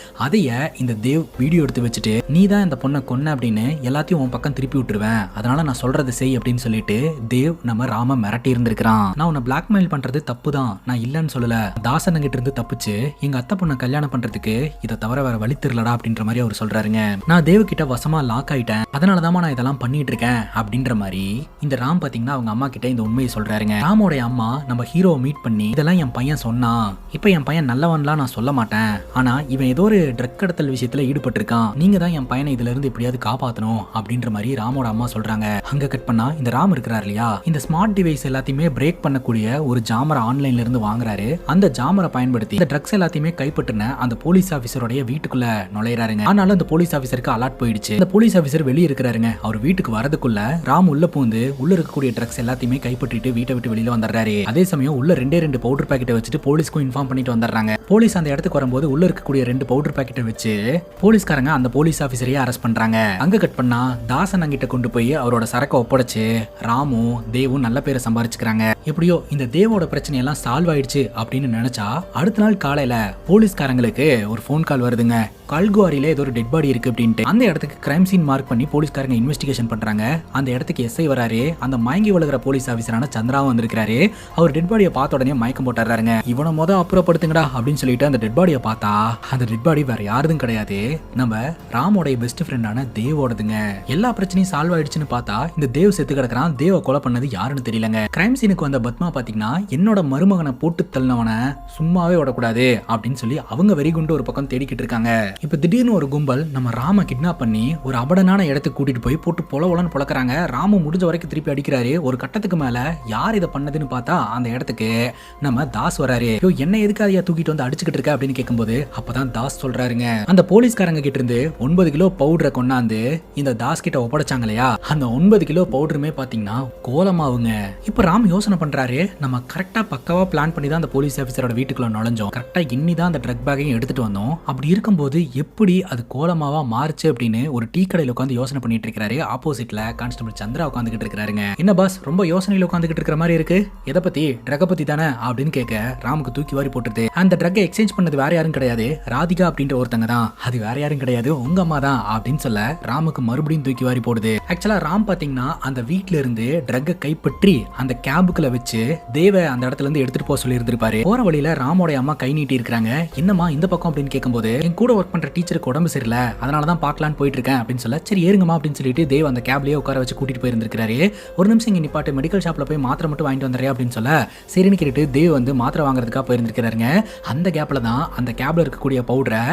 [SPEAKER 1] அதைய இந்த தேவ் வீடியோ எடுத்து வச்சுட்டு நீ தான் இந்த பொண்ணை கொன்ன அப்படின்னு எல்லாத்தையும் உன் பக்கம் திருப்பி விட்டுருவேன், அதனால நான் சொல்றது செய் அப்படின்னு சொல்லிட்டு தேவ் நம்ம ராம மிரட்டி இருந்திருக்கான். நான் உன்னை பிளாக்மெயில் பண்றது தப்பு தான், நான் இல்லன்னு சொல்லல, தாசன் கிட்ட இருந்து தப்பிச்சு எங்க அத்தை பொண்ணை கல்யாணம் பண்றதுக்கு இதை தவிர வேற வழி தெரியலடா அப்படின்ற மாதிரி அவர் சொல்றாருங்க. நான் தேவ் கிட்ட வசமா லாக் ஆயிட்டேன், அதனாலதான் நான் இதெல்லாம் பண்ணிட்டு இருக்கேன் அப்படின்ற மாதிரி இந்த ராம் பாத்தீங்கன்னா அவங்க அம்மா கிட்ட இந்த உண்மையை சொல்றாருங்க. ராமோட அம்மா நம்ம ஹீரோவை மீட் பண்ணி இதெல்லாம் என் பையன் சொன்னான், இப்ப என் பையன் நல்லவன்லாம் நான் சொல்ல மாட்டேன், ஆனா இவன் ஏதோ ஒரு ட்ரக் கடத்தல் விஷயத்துல ஈடுபட்டு இருக்கான், நீங்க தான் என் பையனை இதுல இருந்து எப்படியாவது காப்பாத்தணும் அப்படின்ற மாதிரி ராமோட அம்மா சொல்றாங்க. அங்க கட் பண்ணா இந்த ராம் இருக்கிறார் இல்லையா, இந்த ஸ்மார்ட் டிவைஸ் எல்லாத்தையுமே பிரேக் பண்ணக்கூடிய ஒரு ஜாமரை ஆன்லைன்ல இருந்து வாங்குறாரு. அந்த ஜாமரை பயன்படுத்தி இந்த ட்ரக்ஸ் எல்லாத்தையுமே கைப்பற்றின அந்த போலீஸ் ஆபீசருடைய வீட்டுக்குள்ள நுழையறாருங்க. ஆனாலும் அந்த போலீஸ் ஆபீசருக்கு அலர்ட் போயிடுச்சு. அந்த போலீஸ் ஆபீசர் வெளியே இருக்கிறாருங்க. அவர் வீட்டுக்கு வரதுக்குள்ள ராம் உள்ள பூந்து உள்ள இருக்கக்கூடிய ட்ரக்ஸ் எல்லாத்தையுமே கைப்பற்றிட்டு வீட்டை விட்டு வெளியில வந்துடுறாரு. அதே சமயம் உள்ள 2 பவுடர் பாக்கெட்டை வச்சுட்டு போலீஸ்க்கும் இன்ஃபார்ம் பண்ணிட்டு வந்துடுறாங்க. போலீஸ் அந்த இடத்துக்கு வரும்போது உள்ள இருக்கக்கூடிய 2 பவுடர் பாக்கெட்டை வச்சு போலீஸ்காரங்க அந்த போலீஸ் ஆபீசரையே அரெஸ்ட் பண்றாங்க. அங்க கட் பண்ணா தாசன் அங்கிட்ட கொண்டு போய் அவரோட சரக்கை ஒப்படைச்சு ராமும் தேவும் நல்ல பேரை சம்பாரிச்சுக்கிறாங்க. எப்படியோ இந்த தேவோட பிரச்சனை எல்லாம் சால்வ் ஆயிடுச்சு அப்படின்னு நினைச்சா அடுத்த நாள் காலையில போலீஸ்காரங்களுக்கு ஒரு போன் கால் வருதுங்க. கல்குவாரியில ஏதோ ஒரு டெட் பாடி இருக்கு அப்படின்ட்டு அந்த இடத்துக்கு கிரைம் சீன் மார்க் பண்ணி போலீஸ்காரங்க இன்வெஸ்டிகேஷன் பண்றாங்க. அந்த இடத்துக்கு எஸ்ஐ வராரு. அந்த மயங்கி விழுகிற போலீஸ் ஆபீசரான சந்திராவும் வந்திருக்காரு. அவர் டெட் பாடியை பார்த்த உடனே மயக்கம் போட்டுறாருங்க. இவனை அப்புறப்படுத்துங்கடா அப்படின்னு சொல்லிட்டு அந்த டெட் பாடியை பார்த்தா அந்த டெட் பாடி வேற யாருதும் கிடையாது, நம்ம ராமோட பெஸ்ட் ஃப்ரெண்டான தேவோடதுங்க. எல்லா பிரச்சனையும் சால்வ் ஆயிடுச்சுன்னு பார்த்தா இந்த தேவ் செத்து கிடக்குறான். தேவ கொலை பண்ணது யாருன்னு தெரியலங்க. கிரைம் சீனுக்கு வந்த பத்மா பாத்தீங்கன்னா என்னோட மருமகனை போட்டு தள்ளினவனை சும்மாவே விடக்கூடாது அப்படின்னு சொல்லி அவங்க வெறிகுண்டு ஒரு பக்கம் தேடிக்கிட்டு இருக்காங்க. இப்ப திடீர்னு ஒரு கும்பல் நம்ம ராம கிட்னாப் பண்ணி ஒரு அபடனான இடத்துக்கு கூட்டிட்டு போய் போட்டு பொலவலன்னு பொழக்கிறாங்க. ராம முடிஞ்ச வரைக்கும் திருப்பி அடிக்கிறாரு. ஒரு கட்டத்துக்கு மேல யார் இதை பண்ணதுன்னு பார்த்தா அந்த இடத்துக்கு நம்ம தாஸ் வராரு. என்ன எதுக்கு அதையா தூக்கிட்டு வந்து அடிச்சுக்கிட்டு இருக்க அப்படின்னு கேட்கும்போது அப்பதான் தாஸ் சொல்றாருங்க, அந்த போலீஸ்காரங்க கிட்ட இருந்து 9 கிலோ பவுடரை கொண்டாந்து இந்த தாஸ் கிட்ட ஒப்படைச்சாங்க இல்லையா, அந்த 9 கிலோ பவுடருமே பாத்தீங்கன்னா கோலமாவுங்க. இப்ப ராம் யோசனை பண்றாரு, நம்ம கரெக்டா பக்காவா பிளான் பண்ணி தான் அந்த போலீஸ் ஆபீசரோட வீட்டுக்குள்ள நுழைஞ்சோம், கரெக்டா இன்னிதான் அந்த ட்ரக் பேக்கையும் எடுத்துட்டு வந்தோம், அப்படி இருக்கும்போது எப்படி அது கோலமாவா மாறுச்சு அப்படின்னு ஒரு டீ கடையில் உட்காந்து யோசனை பண்ணிட்டு இருக்காரு. ஆப்போசிட்ல கான்ஸ்டபிள் சந்திரா உட்காந்துக்கிட்டு இருக்காருங்க. என்ன பாஸ் ரொம்ப யோசனையில உட்காந்துக்கிட்டு இருக்கிற மாதிரி இருக்கு, எதை பத்தி, ட்ரக் பத்தி தானே அப்படின்னு கேட்க ராமுக்கு தூக்கி வாரி போட்டுருது. அந்த ட்ரக்கை எக்ஸ்சேஞ்ச் பண்ணது வேற யாரும் கிடையாது, ராதிகா அப்படின்ற ஒருத்தங்க தான், அது வேற யாரும் கிடையாது உங்க அம்மா தான் அப்படின்னு சொல்ல ராமுக்கு மறுபடியும் தூக்கி வாரி போடுது. ஆக்சுவலா ராம் பாத்தீங்கன்னா அந்த வீட்ல இருந்து ட்ரக்கை கைப்பற்றி அந்த கேபுக்குள்ள வச்சு தேவ அந்த இடத்துல இருந்து எடுத்துட்டு போக சொல்லி இருந்திருப்பாரு. போற வழியில ராமோட அம்மா கை நீட்டி இருக்காங்க. என்னம்மா இந்த பக்கம் அப்படின்னு கேட்கும்போது என் கூட ஒர்க் பண்ற டீச்சருக்கு உடம்பு சரியில்லை, அதனாலதான் பாக்கலான்னு போயிட்டு இருக்கேன் அப்படின்னு சொல்ல சரி ஏறுங்கம்மா அப்படின்னு சொல்லிட்டு தேவ் அந்த கேப்லயே உட்கார வச்சு கூட்டிட்டு போயிருந்திருக்காரு. ஒரு நிமிஷம் இங்க நிப்பாட்டு, மெடிக்கல் ஷாப்ல போய் மாத்திரை மட்டும் வாங்கிட்டு வந்துறேன் அப்படின்னு சொல்ல சரின்னு கேட்டு தேவ் வந்து மாத்திரை வாங்குறதுக்காக போயிருந்திருக்காருங்க. அந்த கேப்ல தான் அந்த கேப்ல இருக்கக்கூடிய பவுடரை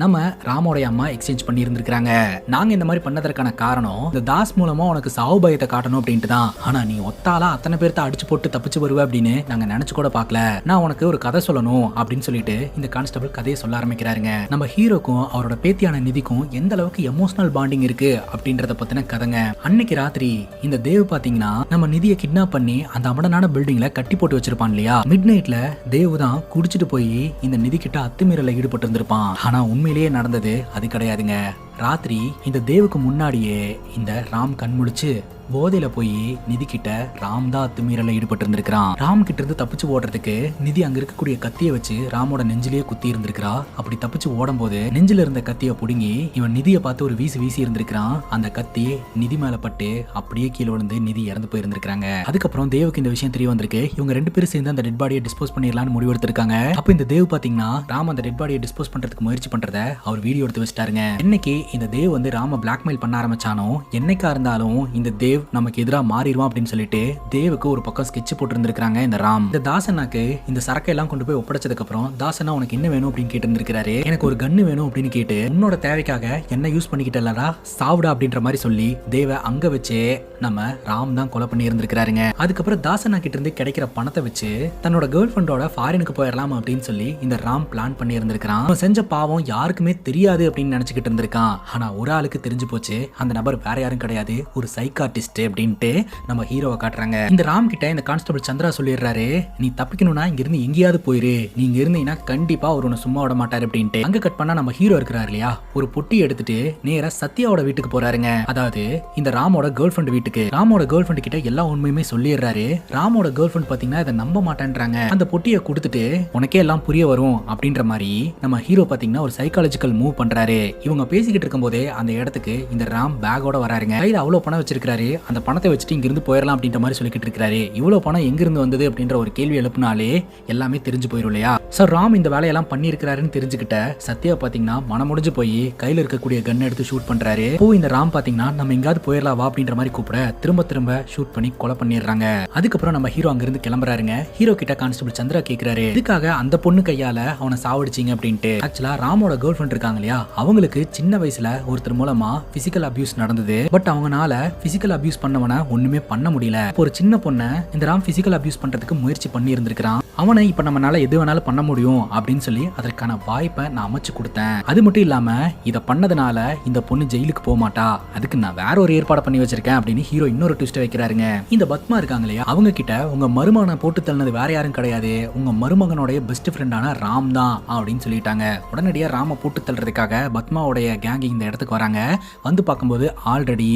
[SPEAKER 1] நம்ம ராமோட அம்மா எக்ஸ்சேஞ்ச் பண்ணி இருந்திருக்காங்க. நாங்க இந்த மாதிரி பண்ணதற்கான காரணம் இந்த தாஸ் மூலமா உனக்கு சாவு பயத்தை காட்டணும் அப்படின்ட்டு தான், ஆனா நீ ஒத்தாலா அத்தனை பேர்த்த அடிச்சு போட்டு தப்பிச்சு வருவ அப்படின்னு நாங்க நினைச்சு கூட பார்க்கல, நான் உனக்கு ஒரு கதை சொல்லணும் அப்படின்னு சொல்லிட்டு இந்த கான்ஸ்டபிள் கதையை சொல்ல ஆரம்பிக்கிறாருங்க. நம்ம ஹீரோக்கும் அவரோட பேத்தியான நிதிக்கும் எந்த அளவுக்கு எமோஷனல் பாண்டிங் இருக்கு அப்படின்றத பத்தின கதைங்க. அன்னைக்கு ராத்திரி இந்த தேவ் பாத்தீங்கன்னா நம்ம நிதியை கிட்னாப் பண்ணி அந்த அமடனான பில்டிங்ல கட்டி போட்டு வச்சிருப்பான் இல்லையா, மிட் நைட்ல தேவ் தான் குடிச்சிட்டு போய் இந்த நிதி கிட்ட அத்துமீறல ஈடுபட்டு இருந்திருப்பான். ஆனா உண்மையிலேயே நடந்தது அது கிடையாதுங்க. ராத்திரி இந்த தேவுக்கு முன்னாடியே இந்த ராம் கண்முழிச்சு போதையில போய் நிதி கிட்ட ராம் தான் அத்துமீறல ஈடுபட்டு இருந்திருக்கான். ராம் கிட்ட இருந்து தப்பிச்சு ஓடுறதுக்கு நிதி அங்க இருக்கக்கூடிய கத்தியை வச்சு ராமோட நெஞ்சிலேயே குத்தி இருந்திருக்கா. அப்படி தப்பிச்சு ஓடும் போது நெஞ்சில இருந்த கத்தியை புடுங்கி இவன் நிதியை பார்த்து ஒரு வீசி இருந்திருக்கான். அந்த கத்தி நிதி மேல பட்டு அப்படியே கீழே விழுந்து நிதி இறந்து போயிருந்திருக்காங்க. அதுக்கப்புறம் தேவுக்கு இந்த விஷயம் தெரிய வந்திருக்கு. இவங்க 2 பேரும் சேர்ந்து அந்த டெட் பாடியை டிஸ்போஸ் பண்ணிடலாம்னு முடிவெடுத்திருக்காங்க. அப்ப இந்த தேவ் பாத்தீங்கன்னா ராம் அந்த டெட் பாடியை டிஸ்போஸ் பண்றதுக்கு முயற்சி பண்றத அவர் வீடியோ எடுத்து வச்சிட்டாருங்க. என்னைக்கு இந்த தேவ் வந்து ராம பிளாக்மெயில் பண்ண ஆரம்பிச்சானோ, என்னைக்கா இருந்தாலும் இந்த தேவ் நமக்கு எதிராக மாறிடுவான் அப்படின்னு சொல்லிட்டு தேவுக்கு ஒரு பக்கம் ஸ்கெட்ச் போட்டு இருந்திருக்காங்க இந்த ராம். இந்த தாசனாக்கு இந்த சரக்கை எல்லாம் கொண்டு போய் ஒப்படைச்சதுக்கு அப்புறம் தாசனா உனக்கு என்ன வேணும் அப்படின்னு கேட்டு இருந்திருக்காரு. எனக்கு ஒரு கன்னு வேணும் அப்படின்னு கேட்டு உன்னோட தேவைக்காக என்ன யூஸ் பண்ணிக்கிட்டா சாவுடா அப்படின்ற மாதிரி சொல்லி தேவ அங்க வச்சு நம்ம ராம் தான் கொலை பண்ணி இருந்திருக்காருங்க. அதுக்கப்புறம் தாசனா கிட்ட இருந்து கிடைக்கிற பணத்தை வச்சு தன்னோட கேர்ள் ஃப்ரெண்டோட ஃபாரினுக்கு போயிடலாம் அப்படின்னு சொல்லி இந்த ராம் பிளான் பண்ணி இருந்திருக்கான். அவன் செஞ்ச பாவம் யாருக்குமே தெரியாது அப்படின்னு நினைச்சுக்கிட்டு இருந்திருக்கான். ஆனா ஒரு ஆளுக்கு தெரிஞ்சு போச்சு. அந்த நபர் வேற யாரும் கிடையாது, ஒரு சைக்கார்டிஸ்ட் அப்படின்ட்டு நம்ம ஹீரோவை காட்டுறாங்க. இந்த ராம் கிட்ட இந்த கான்ஸ்டபிள் சந்திரா சொல்லிடுறாரு, நீ தப்பிக்கணும்னா இங்க இருந்து எங்கேயாவது போயிரு, நீங்க இருந்தீங்கன்னா கண்டிப்பா ஒரு உன்னை சும்மா விட மாட்டாரு அப்படின்ட்டு. அங்க கட் பண்ணா நம்ம ஹீரோ இருக்கிறாரு இல்லையா, ஒரு பொட்டி எடுத்துட்டு நேரா சத்யாவோட வீட்டுக்கு போறாருங்க. அதாவது இந்த ராமோட கேர்ள் ஃப்ரெண்ட் வீட்டுக்கு. ராமோட கேர்ள் ஃப்ரெண்ட் கிட்ட எல்லா உண்மையுமே சொல்லிடுறாரு. ராமோட கேர்ள் ஃப்ரெண்ட் பாத்தீங்கன்னா இதை நம்ப மாட்டேன்றாங்க. அந்த பொட்டியை கொடுத்துட்டு உனக்கே எல்லாம் புரிய வரும் அப்படின்ற மாதிரி நம்ம ஹீரோ பாத்தீங்கன்னா ஒரு சைக்காலஜிக்கல் மூவ் பண்றாரு. இவங்க பேசிக்கிட்டு இருக்கும் போதே அந்த இடத்துக்கு இந்த ராம் பேக்கோட வராருங்க. கையில அவ்வளவு பணம் வச்சிருக்காரு. அந்த பணத்தை வச்சுட்டு இங்க இருந்து போயிடலாம் அப்படின்ற மாதிரி சொல்லிக்கிட்டு இருக்காரு. இவ்வளவு பணம் எங்க இருந்து வந்தது அப்படின்ற ஒரு கேள்வி எழுப்பினாலே எல்லாமே தெரிஞ்சு போயிரும் இல்லையா. சார் ராம் இந்த வேலையெல்லாம் பண்ணிருக்காருன்னு தெரிஞ்சுக்கிட்ட சத்யா பாத்தீங்கன்னா மனம் முடிஞ்சு போய் கையில இருக்கக்கூடிய கன் எடுத்து ஷூட் பண்றாரு. இந்த ராம் பாத்தீங்கன்னா நம்ம எங்காவது போயிடலாம் வா அப்படின்ற மாதிரி கூப்பிட திரும்ப ஷூட் பண்ணி கொலை பண்ணிடுறாங்க. அதுக்கப்புறம் நம்ம ஹீரோ அங்க இருந்து கிளம்புறாருங்க. ஹீரோ கிட்ட கான்ஸ்டபிள் சந்திரா கேக்குறாரு, இதுக்காக அந்த பொண்ணு கையால அவனை சாவடிச்சிங்க அப்படின்ட்டு. ஆக்சுவலா ராமோட கேர்ள் ஃப்ரெண்ட் இருக்காங்க இல்லையா, அவங்களுக்கு சின்ன வயசுல ஒருத்தர் மூலமா பிசிக்கல் அபியூஸ் நடந்தது. பட் அவங்கனால பிசிக்கல் அபியூஸ் பண்ணவன ஒண்ணுமே பண்ண முடியல. ஒரு சின்ன பொண்ணை இந்த ராம் பிசிக்கல் அபியூஸ் பண்றதுக்கு முயற்சி பண்ணி இருந்திருக்கான். அவனை இப்ப நம்மளால எது வேணாலும் பண்ண முடியும் அப்படின்னு சொல்லி அதற்கான வாய்ப்பை நான் அமைச்சு கொடுத்தேன். அது மட்டும் இல்லாம இதை பண்ணதுனால இந்த பொண்ணு ஜெயிலுக்கு போக மாட்டா, அதுக்கு நான் வேற ஒரு ஏற்பாடு பண்ணி வச்சிருக்கேன் அப்படின்னு ஹீரோ இன்னொரு ட்விஸ்ட் வைக்கிறாருங்க. இந்த பத்மா இருக்காங்க இல்லையா, அவங்க கிட்ட உங்க மருமகனை போட்டு தள்ளினது வேற யாரும் கிடையாது, உங்க மருமகனுடைய பெஸ்ட் ஃப்ரெண்டான ராம் தான் அப்படின்னு சொல்லிட்டாங்க. உடனடியாக ராம போட்டு தள்ளுறதுக்காக பத்மாவுடைய கேங் இந்த இடத்துக்கு வராங்க. வந்து பார்க்கும்போது ஆல்ரெடி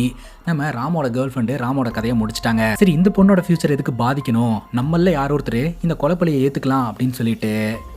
[SPEAKER 1] நம்ம ராமோட கேர்ள் ஃப்ரெண்டு ராமோட கதையை முடிச்சிட்டாங்க. சரி இந்த பொண்ணோட ஃபியூச்சர் எதுக்கு பாதிக்கணும், நம்மள யார் ஒருத்தர் இந்த கொலைப்பழியை ஏத்துக்கலாம் அப்படின்னு சொல்லிட்டு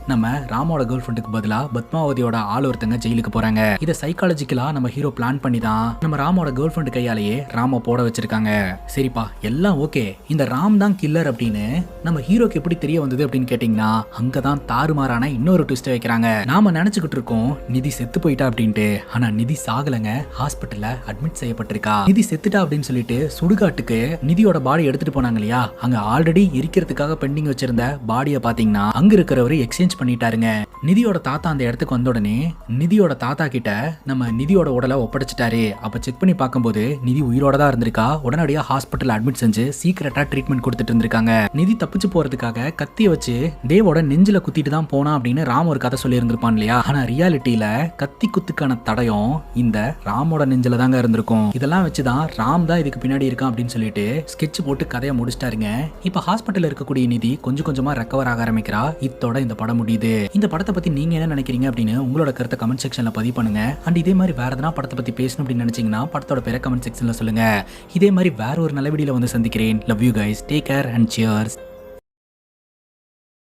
[SPEAKER 1] நம்ம ராமோட கேர்ள் ஃப்ரெண்டுக்கு பதிலா பத்மாவதியோட ஆள் ஒருத்தங்க ஜெயிலுக்கு போறாங்க. இதை சைக்காலஜிக்கலா நம்ம ஹீரோ பிளான் பண்ணி தான் நம்ம ராமோட கேர்ள் ஃப்ரெண்டு கையாலேயே ராம போட வச்சிருக்காங்க. சரிப்பா எல்லாம் ஓகே, இந்த ராம் தான் கில்லர் அப்படின்னு நம்ம ஹீரோக்கு எப்படி தெரிய வந்தது அப்படின்னு கேட்டீங்கன்னா அங்கதான் தாறுமாறான இன்னொரு ட்விஸ்ட் வைக்கிறாங்க. நாம நினைச்சுக்கிட்டு இருக்கோம் நிதி செத்து போயிட்டா அப்படின்ட்டு, ஆனா நிதி சாகலங்க, ஹாஸ்பிட்டல்ல அட்மிட் செய்யப்பட்டிருக்கா. நிதி செத்துட்டா அப்படின்னு சொல்லிட்டு சுடுகாட்டுக்கு நிதியோட பாடி எடுத்துட்டு போனாங்க இல்லையா, அங்க ஆல்ரெடி எரிக்கிறதுக்காக பெண்டிங் வச்சிருந்த பாடியை பாத்தீங்கன்னா அங்க இருக்கிறவரு எக்ஸ்சேஞ்ச் பண்ணிட்டாருங்க. நிதியோட தாத்தா அந்த இடத்துக்கு வந்த உடனே நிதியோட தாத்தா கிட்ட நம்ம நிதியோட உடலை ஒப்படைச்சிட்டாரு. அப்ப செக் பண்ணி பார்க்கும்போது நிதி உயிரோட தான் இருந்திருக்கா. உடனடியா ஹாஸ்பிட்டல் அட்மிட் செஞ்சு சீக்கிரட்டா ட்ரீட்மெண்ட் கொடுத்துட்டு இருந்திருக்காங்க. நிதி தப்பிச்சு போறதுக்காக கத்திய வச்சு தேவோட நெஞ்சில குத்திட்டு தான் போனா அப்படின்னு ராம் ஒரு கதை சொல்லி இருந்திருப்பான் இல்லையா. ஆனா ரியாலிட்டியில கத்தி குத்துக்கான தடயம் இந்த ராமோட நெஞ்சில தாங்க இருந்திருக்கும். இதெல்லாம் வச்சுதான் ராம் தான் இதுக்கு பின்னாடி இருக்கான் அப்படின்னு சொல்லிட்டு ஸ்கெட்ச் போட்டு கதையை முடிச்சிட்டாருங்க. இப்ப ஹாஸ்பிட்டல் இருக்கக்கூடிய நிதி கொஞ்சம் கொஞ்சமா ரெக்கவர் ஆக ஆரம்பிக்கிறா. இத்தோட இந்த படம் முடியுது. இந்த படத்தை பத்தி நீங்க என்ன நினைக்கிறீங்க அப்படின்னு உங்களோட கருத்தை கமெண்ட் செக்ஷன்ல பதிவு பண்ணுங்க. அண்ட் இதே மாதிரி வேற எதனா படத்தை பத்தி பேசணும் அப்படின்னு நினைச்சீங்கன்னா படத்தோட பேரை கமெண்ட் செக்ஷன்ல சொல்லுங்க. இதே மாதிரி வேற ஒரு நல்ல வீடியோல வந்து சந்திக்கிறேன். Love you guys, take care and cheers.